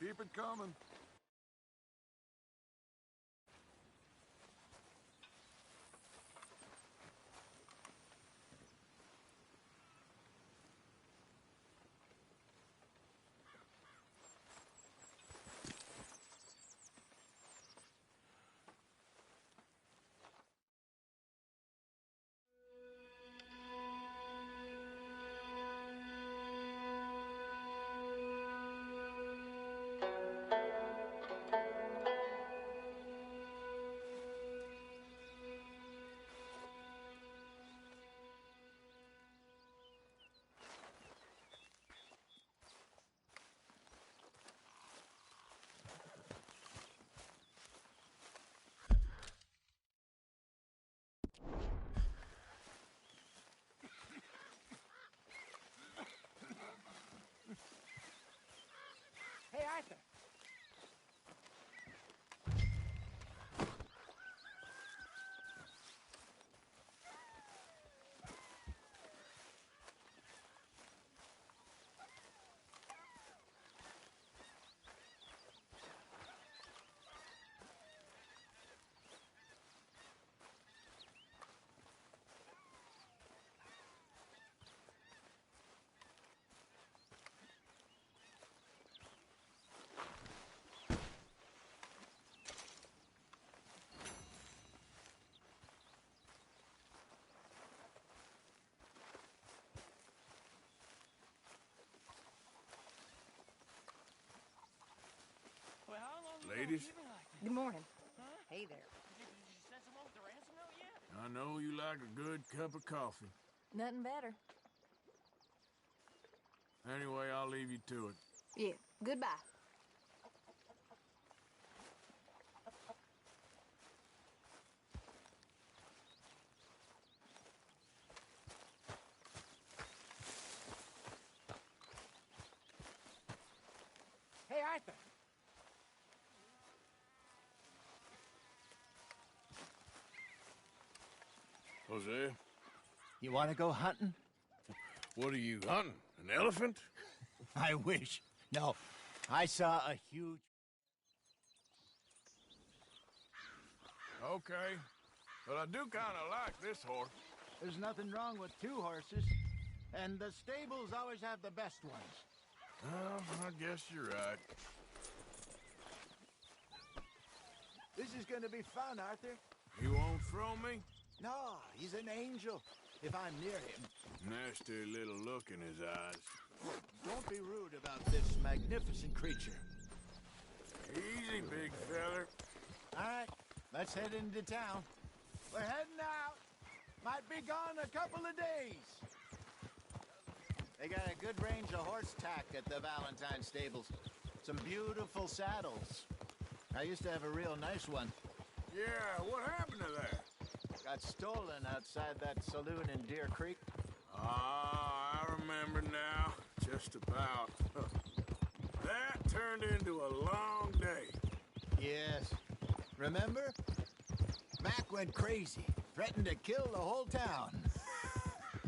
Keep it coming. Ladies, Good morning. Hey there. I know you like a good cup of coffee. Nothing better. Anyway, I'll leave you to it. Yeah, goodbye. Hey, Arthur. Jose, You want to go hunting? what are you hunting? An elephant? I wish. No, I saw a huge... Okay, but I do kind of like this horse. There's nothing wrong with two horses, and the stables always have the best ones. Well, I guess you're right. This is going to be fun, Arthur. You won't throw me? No, he's an angel, if I'm near him. Nasty little look in his eyes. Don't be rude about this magnificent creature. Easy, big feller. All right, let's head into town. We're heading out. Might be gone a couple of days. They got a good range of horse tack at the Valentine stables. Some beautiful saddles. I used to have a real nice one. Yeah, what happened to that? Got stolen outside that saloon in Deer Creek. Ah, I remember now. Just about. That turned into a long day. Yes. Remember? Mac went crazy, threatened to kill the whole town.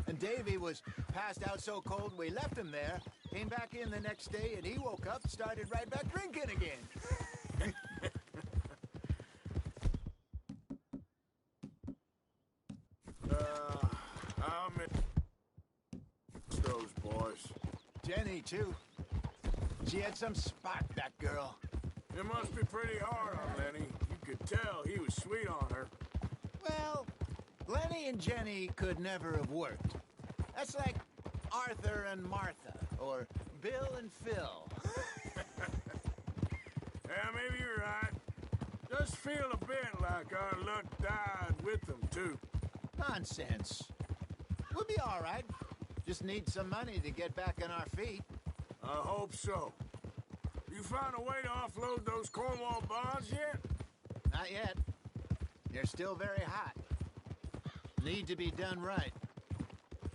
And Davy was passed out so cold we left him there, came back in the next day, and he woke up, started right back drinking again. I miss those boys. Jenny, too. She had some spark, that girl. It must be pretty hard on Lenny. You could tell he was sweet on her. Well, Lenny and Jenny could never have worked. That's like Arthur and Martha, or Bill and Phil. Yeah, maybe you're right. Does feel a bit like our luck died with them, too. Nonsense. We'll be all right. Just need some money to get back on our feet. I hope so. You found a way to offload those Cornwall bonds yet? Not yet. They're still very hot. Need to be done right.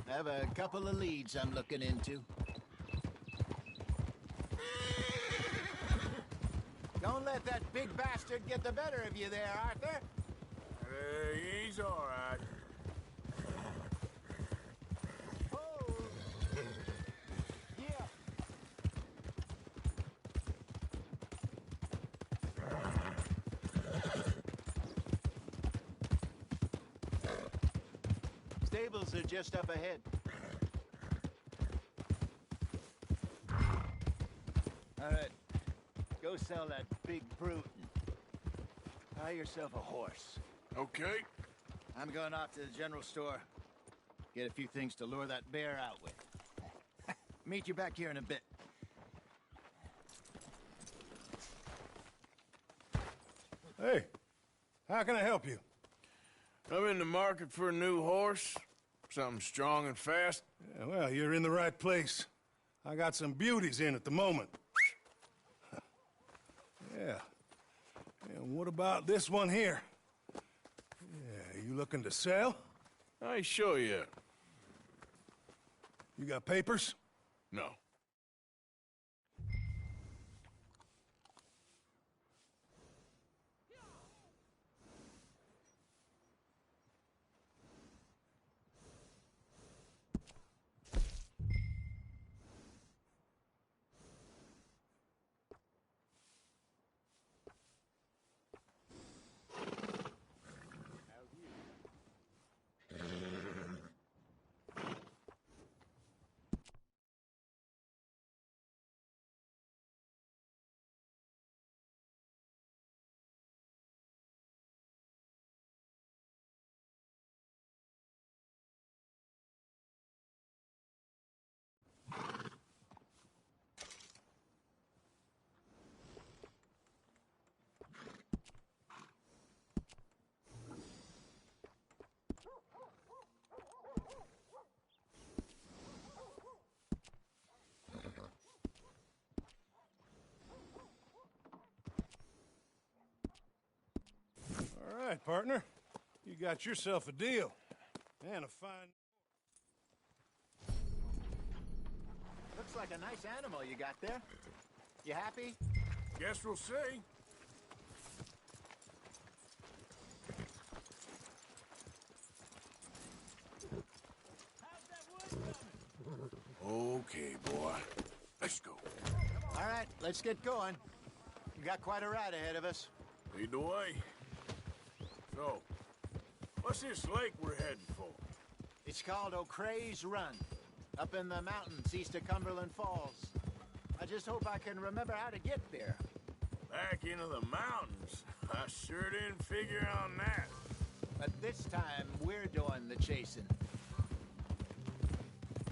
I have a couple of leads I'm looking into. Don't let that big bastard get the better of you there, Arthur. He's all right. Oh. Yeah. Stables are just up ahead. All right. Go sell that big brute and buy yourself a horse. Okay. I'm going off to the general store. Get a few things to lure that bear out with. Meet you back here in a bit. Hey, how can I help you? I'm in the market for a new horse. Something strong and fast. Yeah, well, you're in the right place. I got some beauties in at the moment. Yeah. And what about this one here? Yeah, you looking to sell? I ain't sure yet. You got papers? No. right, partner. You got yourself a deal. And a fine... Looks like a nice animal you got there. You happy? Guess we'll see. Okay, boy. Let's go. All right, let's get going. We got quite a ride ahead of us. Lead the way. So, what's this lake we're heading for? It's called O'Creagh's Run, up in the mountains east of Cumberland Falls. I just hope I can remember how to get there. Back into the mountains? I sure didn't figure on that. But this time, we're doing the chasing.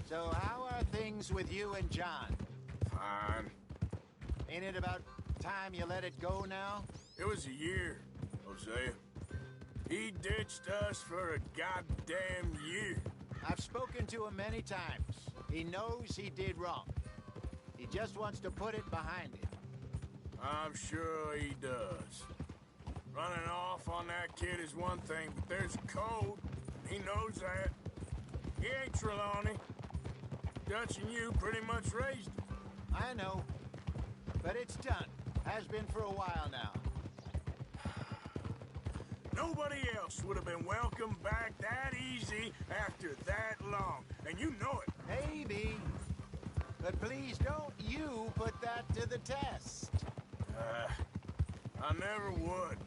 So how are things with you and John? Fine. Ain't it about time you let it go now? It was a year, Hosea. He ditched us for a goddamn year. I've spoken to him many times. He knows he did wrong. He just wants to put it behind him. I'm sure he does. Running off on that kid is one thing, but there's a code. He knows that. He ain't Trelawney. Dutch and you pretty much raised him. I know. But it's done. Has been for a while now. Nobody else would have been welcomed back that easy after that long. And you know it. Maybe. But please don't you put that to the test. I never would.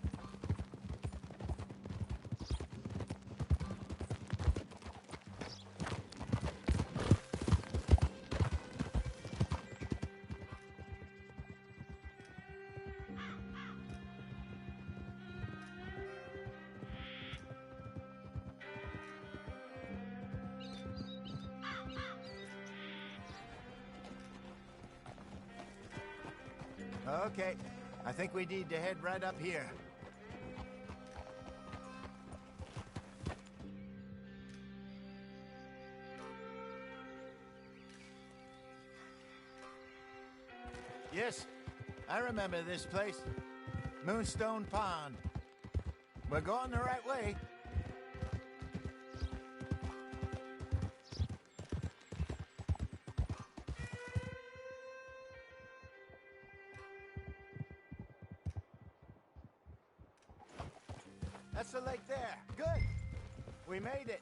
Okay, I think we need to head right up here. Yes, I remember this place. Moonstone Pond. We're going the right way. That's the lake there. Good. We made it.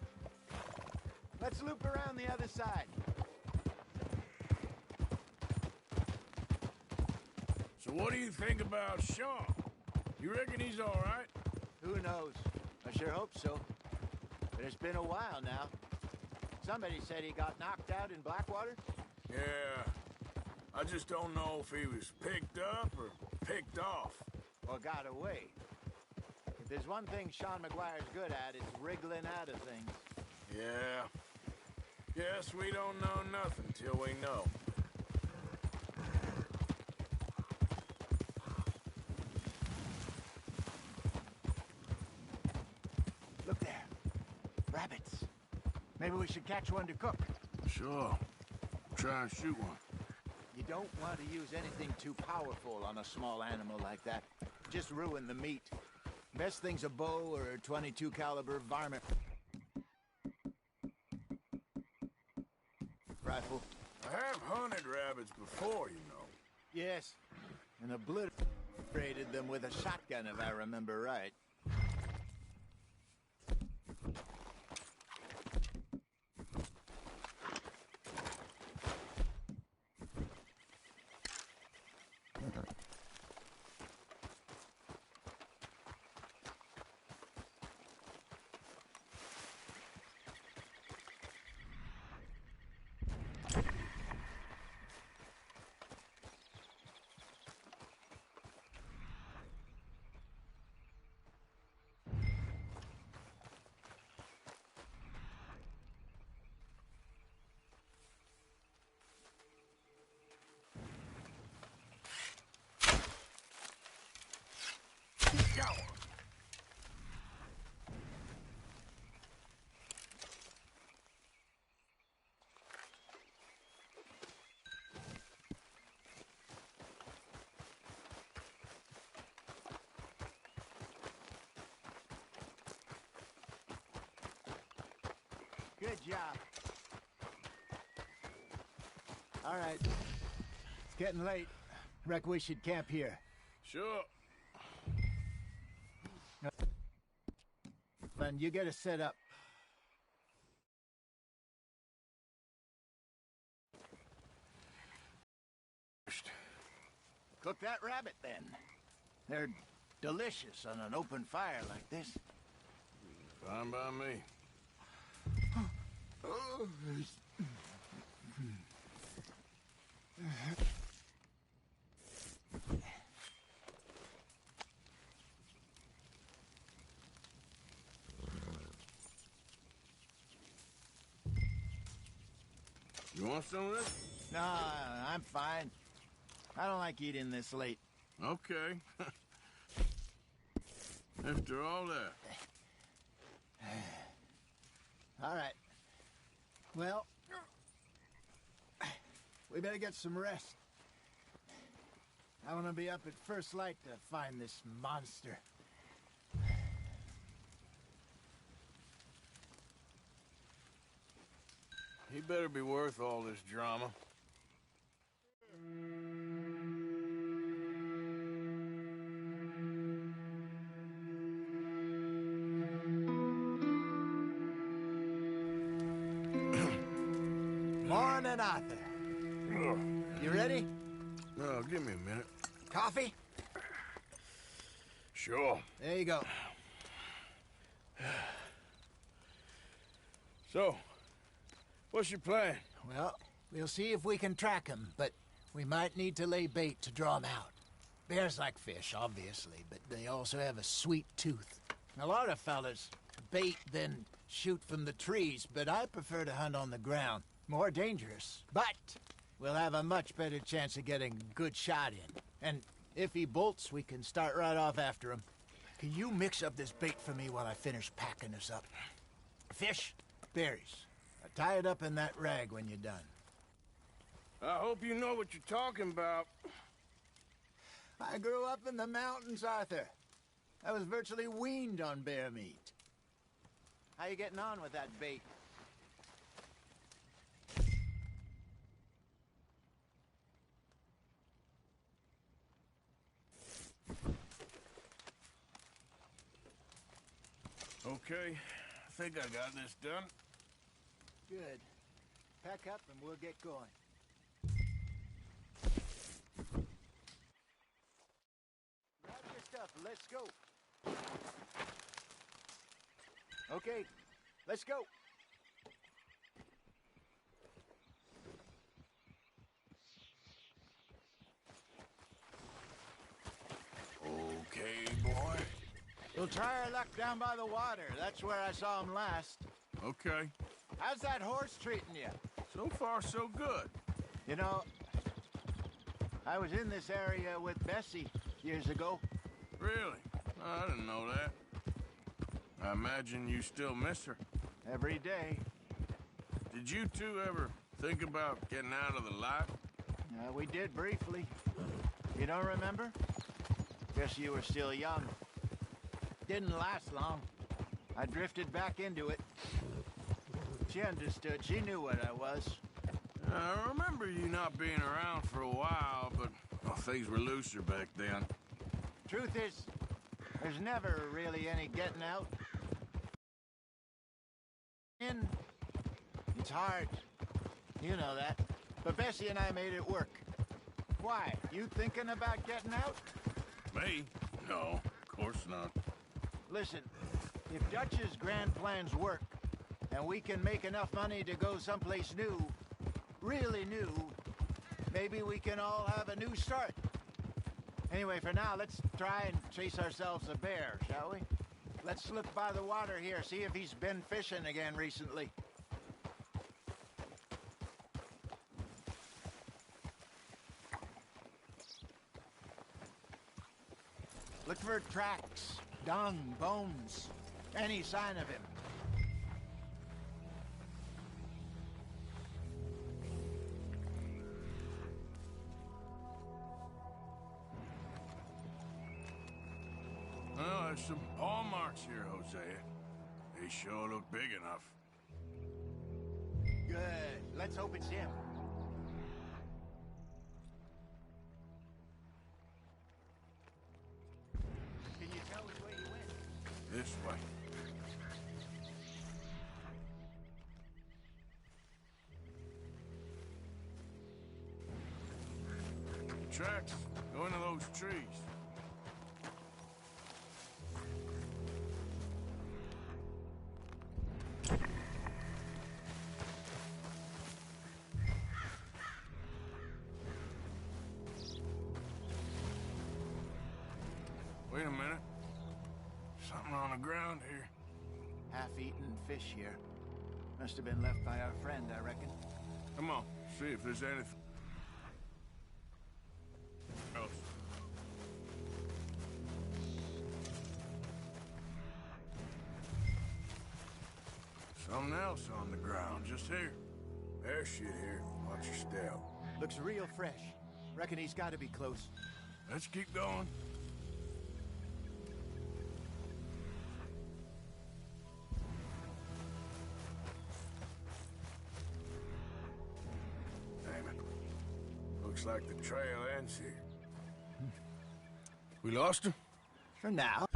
Let's loop around the other side. So what do you think about Sean? You reckon he's all right? Who knows? I sure hope so. But it's been a while now. Somebody said he got knocked out in Blackwater? Yeah. I just don't know if he was picked up or picked off. Or got away. If there's one thing Sean McGuire's good at, it's wriggling out of things. Yeah. Guess we don't know nothing till we know. Look there. Rabbits. Maybe we should catch one to cook. Sure. Try and shoot one. You don't want to use anything too powerful on a small animal like that. Just ruin the meat. Best thing's a bow or a .22 caliber varmint rifle. I have hunted rabbits before, you know. Yes, and obliterated them with a shotgun, if I remember right. Good job. All right. It's getting late. Reckon we should camp here. Sure. And you get us set up. Cook that rabbit, then. They're delicious on an open fire like this. Fine by me. You want some of this? No, I'm fine. I don't like eating this late. Okay. After all that. All right. Well, we better get some rest. I want to be up at first light to find this monster. He better be worth all this drama. Morning, Arthur. You ready? No, give me a minute. Coffee? Sure. There you go. So, what's your plan? Well, we'll see if we can track him, but we might need to lay bait to draw him out. Bears like fish, obviously, but they also have a sweet tooth. A lot of fellas bait, then shoot from the trees, but I prefer to hunt on the ground. More dangerous, but we'll have a much better chance of getting a good shot in. And if he bolts, we can start right off after him. Can you mix up this bait for me while I finish packing this up? Fish, berries. Tie it up in that rag when you're done. I hope you know what you're talking about. I grew up in the mountains, Arthur. I was virtually weaned on bear meat. How you getting on with that bait? Okay, I think I got this done. Good. Pack up and we'll get going. Grab your stuff, let's go. Okay, let's go. Okay, boy. We'll try our luck down by the water. That's where I saw him last. Okay. How's that horse treating you? So far, so good. You know, I was in this area with Bessie years ago. Really? I didn't know that. I imagine you still miss her. Every day. Did you two ever think about getting out of the lot? We did briefly. You don't remember? Guess you were still young. Didn't last long. I drifted back into it. She understood. She knew what I was. I remember you not being around for a while, but well, things were looser back then. Truth is, there's never really any getting out. In, it's hard. You know that. But Bessie and I made it work. Why? You thinking about getting out? Me? No, of course not. Listen, if Dutch's grand plans work, and we can make enough money to go someplace new, really new, maybe we can all have a new start. Anyway, for now, let's try and chase ourselves a bear, shall we? Let's look by the water here, see if he's been fishing again recently. Look for tracks, dung, bones, any sign of him. Well, there's some paw marks here, Hosea. They sure look big enough. Good. Let's hope it's him. Can you tell which way he went? This way. Tracks. Go into those trees. Wait a minute. Something on the ground here. Half-eaten fish here. Must have been left by our friend, I reckon. Come on, see if there's anything else. Something else on the ground, just here. There's shit here. Watch your step. Looks real fresh. Reckon he's got to be close. Let's keep going. Damn it. Looks like the trail ends here. We lost him? For now.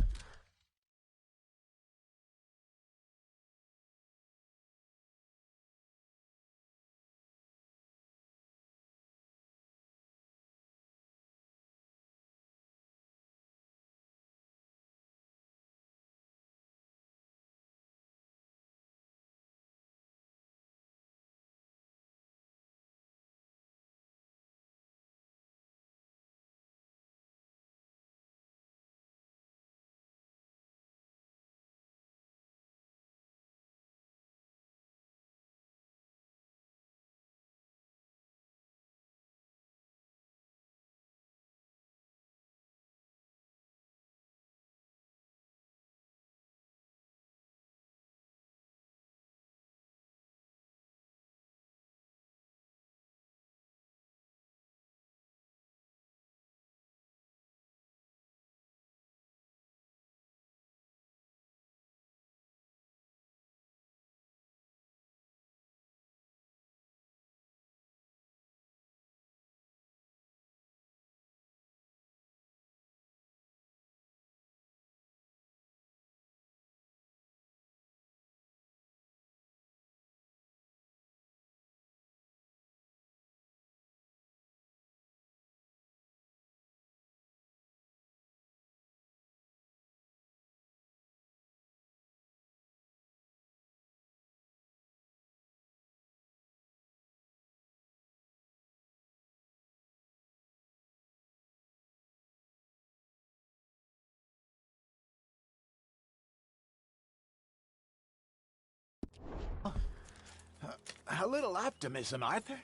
A little optimism, Arthur.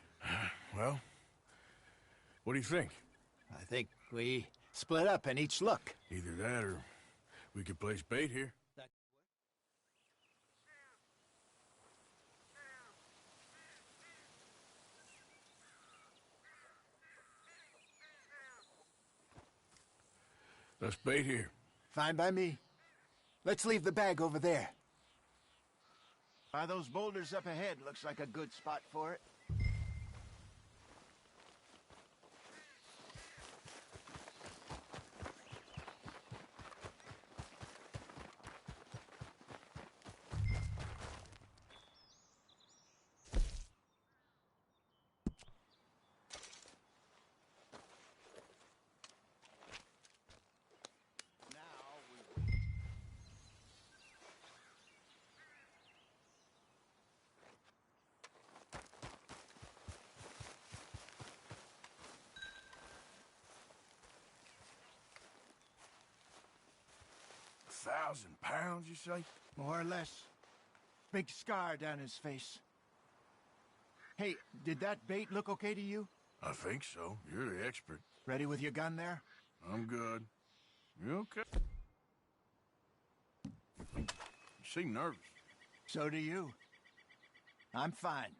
Well, what do you think? I think we split up and each look. Either that or we could place bait here. Let's bait here. Fine by me. Let's leave the bag over there. By those boulders up ahead, looks like a good spot for it. £1,000, you say? More or less. Big scar down his face. Hey, did that bait look okay to you? I think so. You're the expert. Ready with your gun there? I'm good. You okay? You seem nervous. So do you. I'm fine.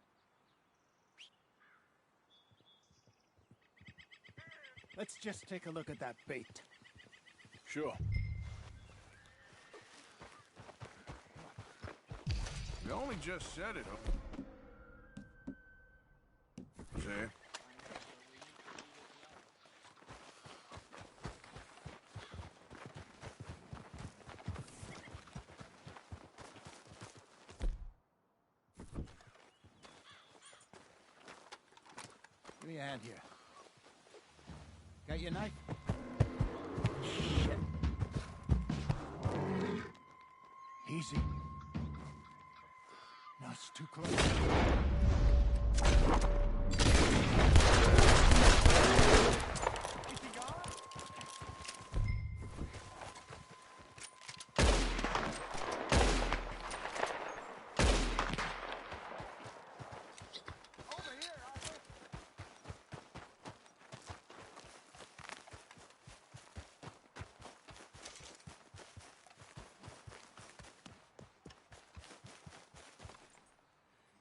Let's just take a look at that bait. Sure. You only just set it up. eh? Give me a hand here. Got your knife? Easy. No, it's too close.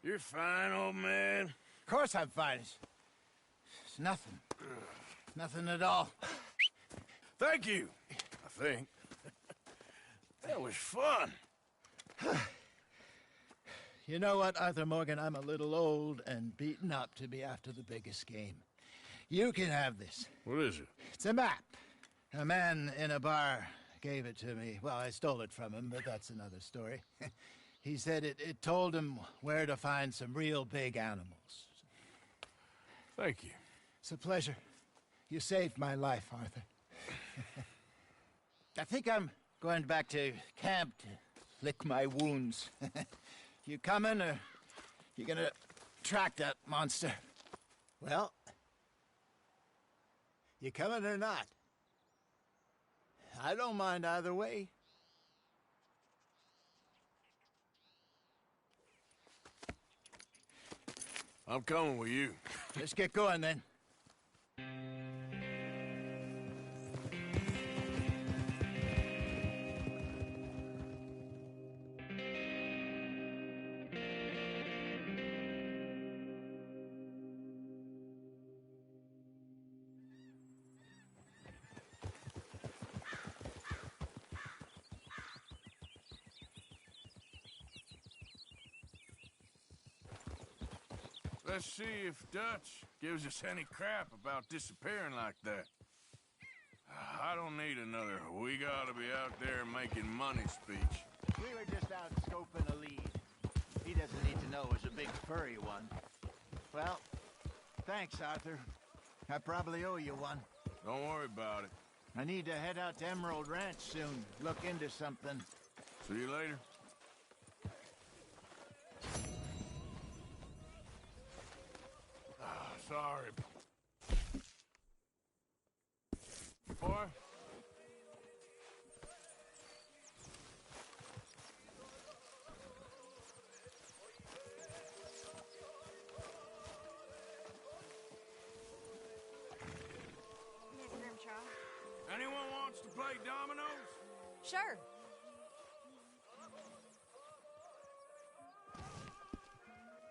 You're fine, old man. Of course I'm fine. It's nothing. Nothing at all. Thank you, I think. That was fun. You know what, Arthur Morgan? I'm a little old and beaten up to be after the biggest game. You can have this. What is it? It's a map. A man in a bar gave it to me. Well, I stole it from him, but that's another story. He said it told him where to find some real big animals. Thank you. It's a pleasure. You saved my life, Arthur. I think I'm going back to camp to lick my wounds. You coming, or you gonna track that monster? Well, you coming or not? I don't mind either way. I'm coming with you. Let's get going, then. Let's see if Dutch gives us any crap about disappearing like that. I don't need another "we gotta be out there making money" speech. We were just out scoping a lead. He doesn't need to know it was a big furry one. Well, thanks, Arthur. I probably owe you one. Don't worry about it. I need to head out to Emerald Ranch soon. Look into something. See you later. Sorry. Boy? Miss Grimshaw. Anyone wants to play dominoes? Sure.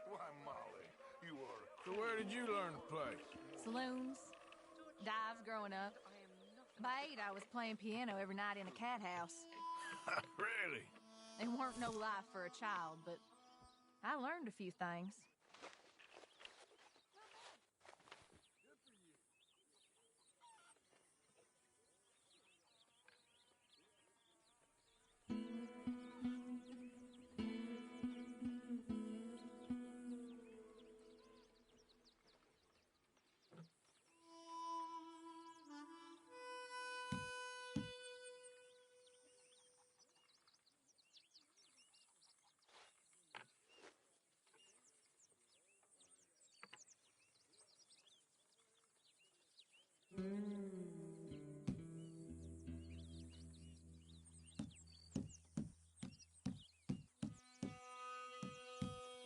Why, Molly, you are... So where did you learn to play? Saloons, dives growing up. By 8, I was playing piano every night in a cat house. Really? It weren't no life for a child, but I learned a few things.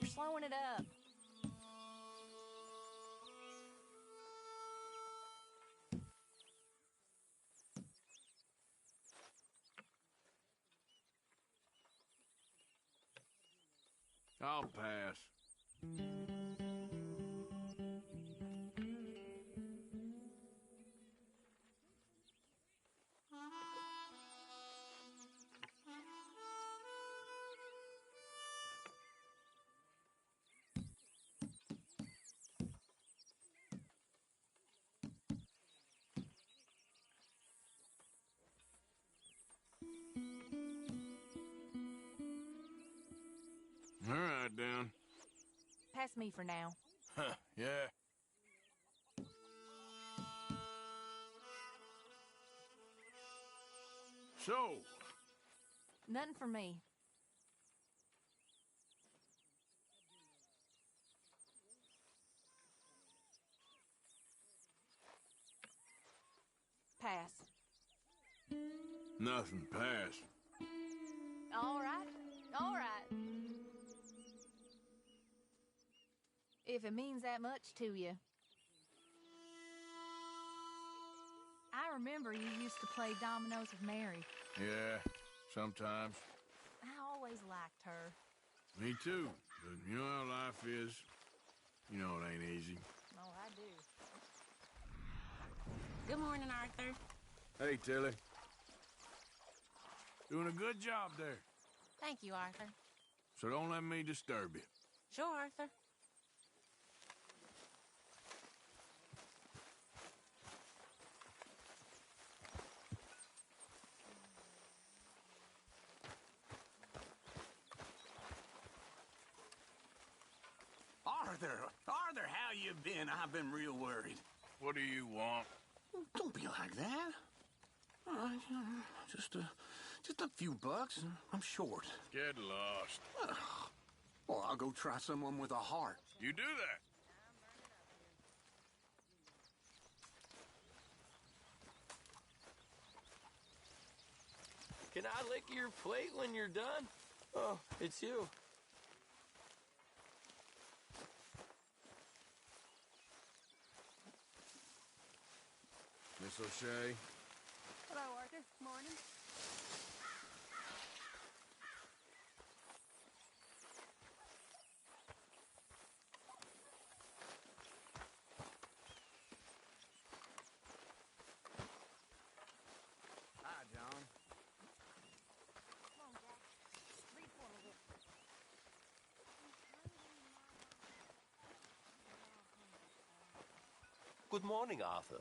You're slowing it up. I'll pass. That's me for now. Huh, yeah. So, Nothing for me. Pass. nothing passed. All right. All right. If it means that much to you. I remember you used to play dominoes with Mary. Yeah, sometimes. I always liked her. Me too. But you know how life is. You know it ain't easy. Oh, I do. Good morning, Arthur. Hey, Tilly. Doing a good job there. Thank you, Arthur. So don't let me disturb you. Sure, Arthur. Arthur, how you been? I've been real worried. What do you want? Don't be like that. Just a few bucks, and I'm short. Get lost. Well, I'll go try someone with a heart. You do that. Can I lick your plate when you're done? Oh, it's you. Miss O'Shea. Hello, Arthur. Morning. Hi, John. Come on, Jack. Read for me here. Good morning, Arthur.